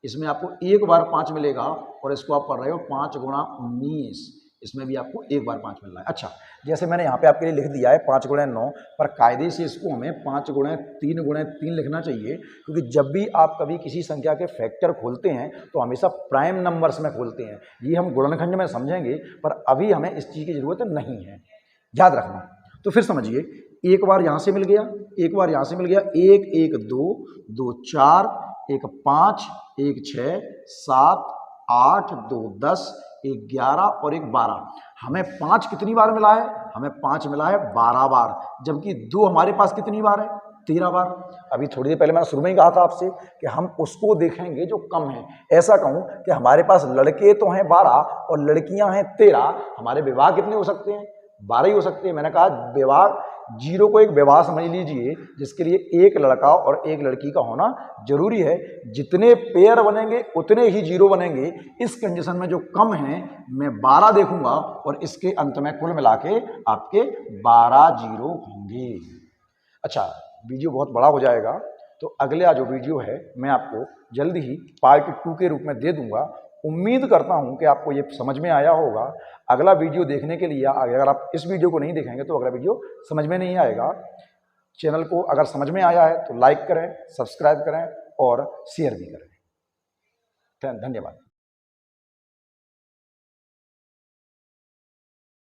इसमें आपको एक बार 5 मिलेगा। और इसको आप पढ़ रहे हो 5 गुणा 19, इसमें भी आपको एक बार 5 मिल रहा है। अच्छा, जैसे मैंने यहाँ पे आपके लिए लिख दिया है 5 गुणा 9, पर कायदे से इसको हमें 5 गुणा 3 लिखना चाहिए, क्योंकि जब भी आप कभी किसी संख्या के फैक्टर खोलते हैं तो हमेशा प्राइम नंबर्स में खोलते हैं। ये हम गुणनखंड में समझेंगे, पर अभी हमें इस चीज़ की जरूरत नहीं है, याद रखना। तो फिर समझिए, एक बार यहाँ से मिल गया, एक बार यहाँ से मिल गया, 1 1 2 2 4 1 5 1 6 7 8 2 10 1 11 और 1 12। हमें 5 कितनी बार मिला है, हमें 5 मिला है 12 बार, जबकि 2 हमारे पास कितनी बार है, 13 बार। अभी थोड़ी देर पहले मैंने शुरू में ही कहा था आपसे कि हम उसको देखेंगे जो कम है। ऐसा कहूँ कि हमारे पास लड़के तो हैं 12 और लड़कियां हैं 13, हमारे विवाह कितने हो सकते हैं, 12 ही हो सकते हैं। मैंने कहा विवाह, जीरो को एक विवाह समझ लीजिए, जिसके लिए एक लड़का और एक लड़की का होना जरूरी है। जितने पेयर बनेंगे उतने ही जीरो बनेंगे। इस कंडीशन में जो कम है मैं 12 देखूंगा और इसके अंत में कुल मिला के आपके 12 जीरो होंगे। अच्छा, वीडियो बहुत बड़ा हो जाएगा, तो अगला जो वीडियो है मैं आपको जल्दी ही पार्ट 2 के रूप में दे दूंगा। उम्मीद करता हूं कि आपको ये समझ में आया होगा। अगला वीडियो देखने के लिए अगर आप इस वीडियो को नहीं देखेंगे तो अगला वीडियो समझ में नहीं आएगा। चैनल को अगर समझ में आया है तो लाइक करें, सब्सक्राइब करें और शेयर भी करें। धन्यवाद।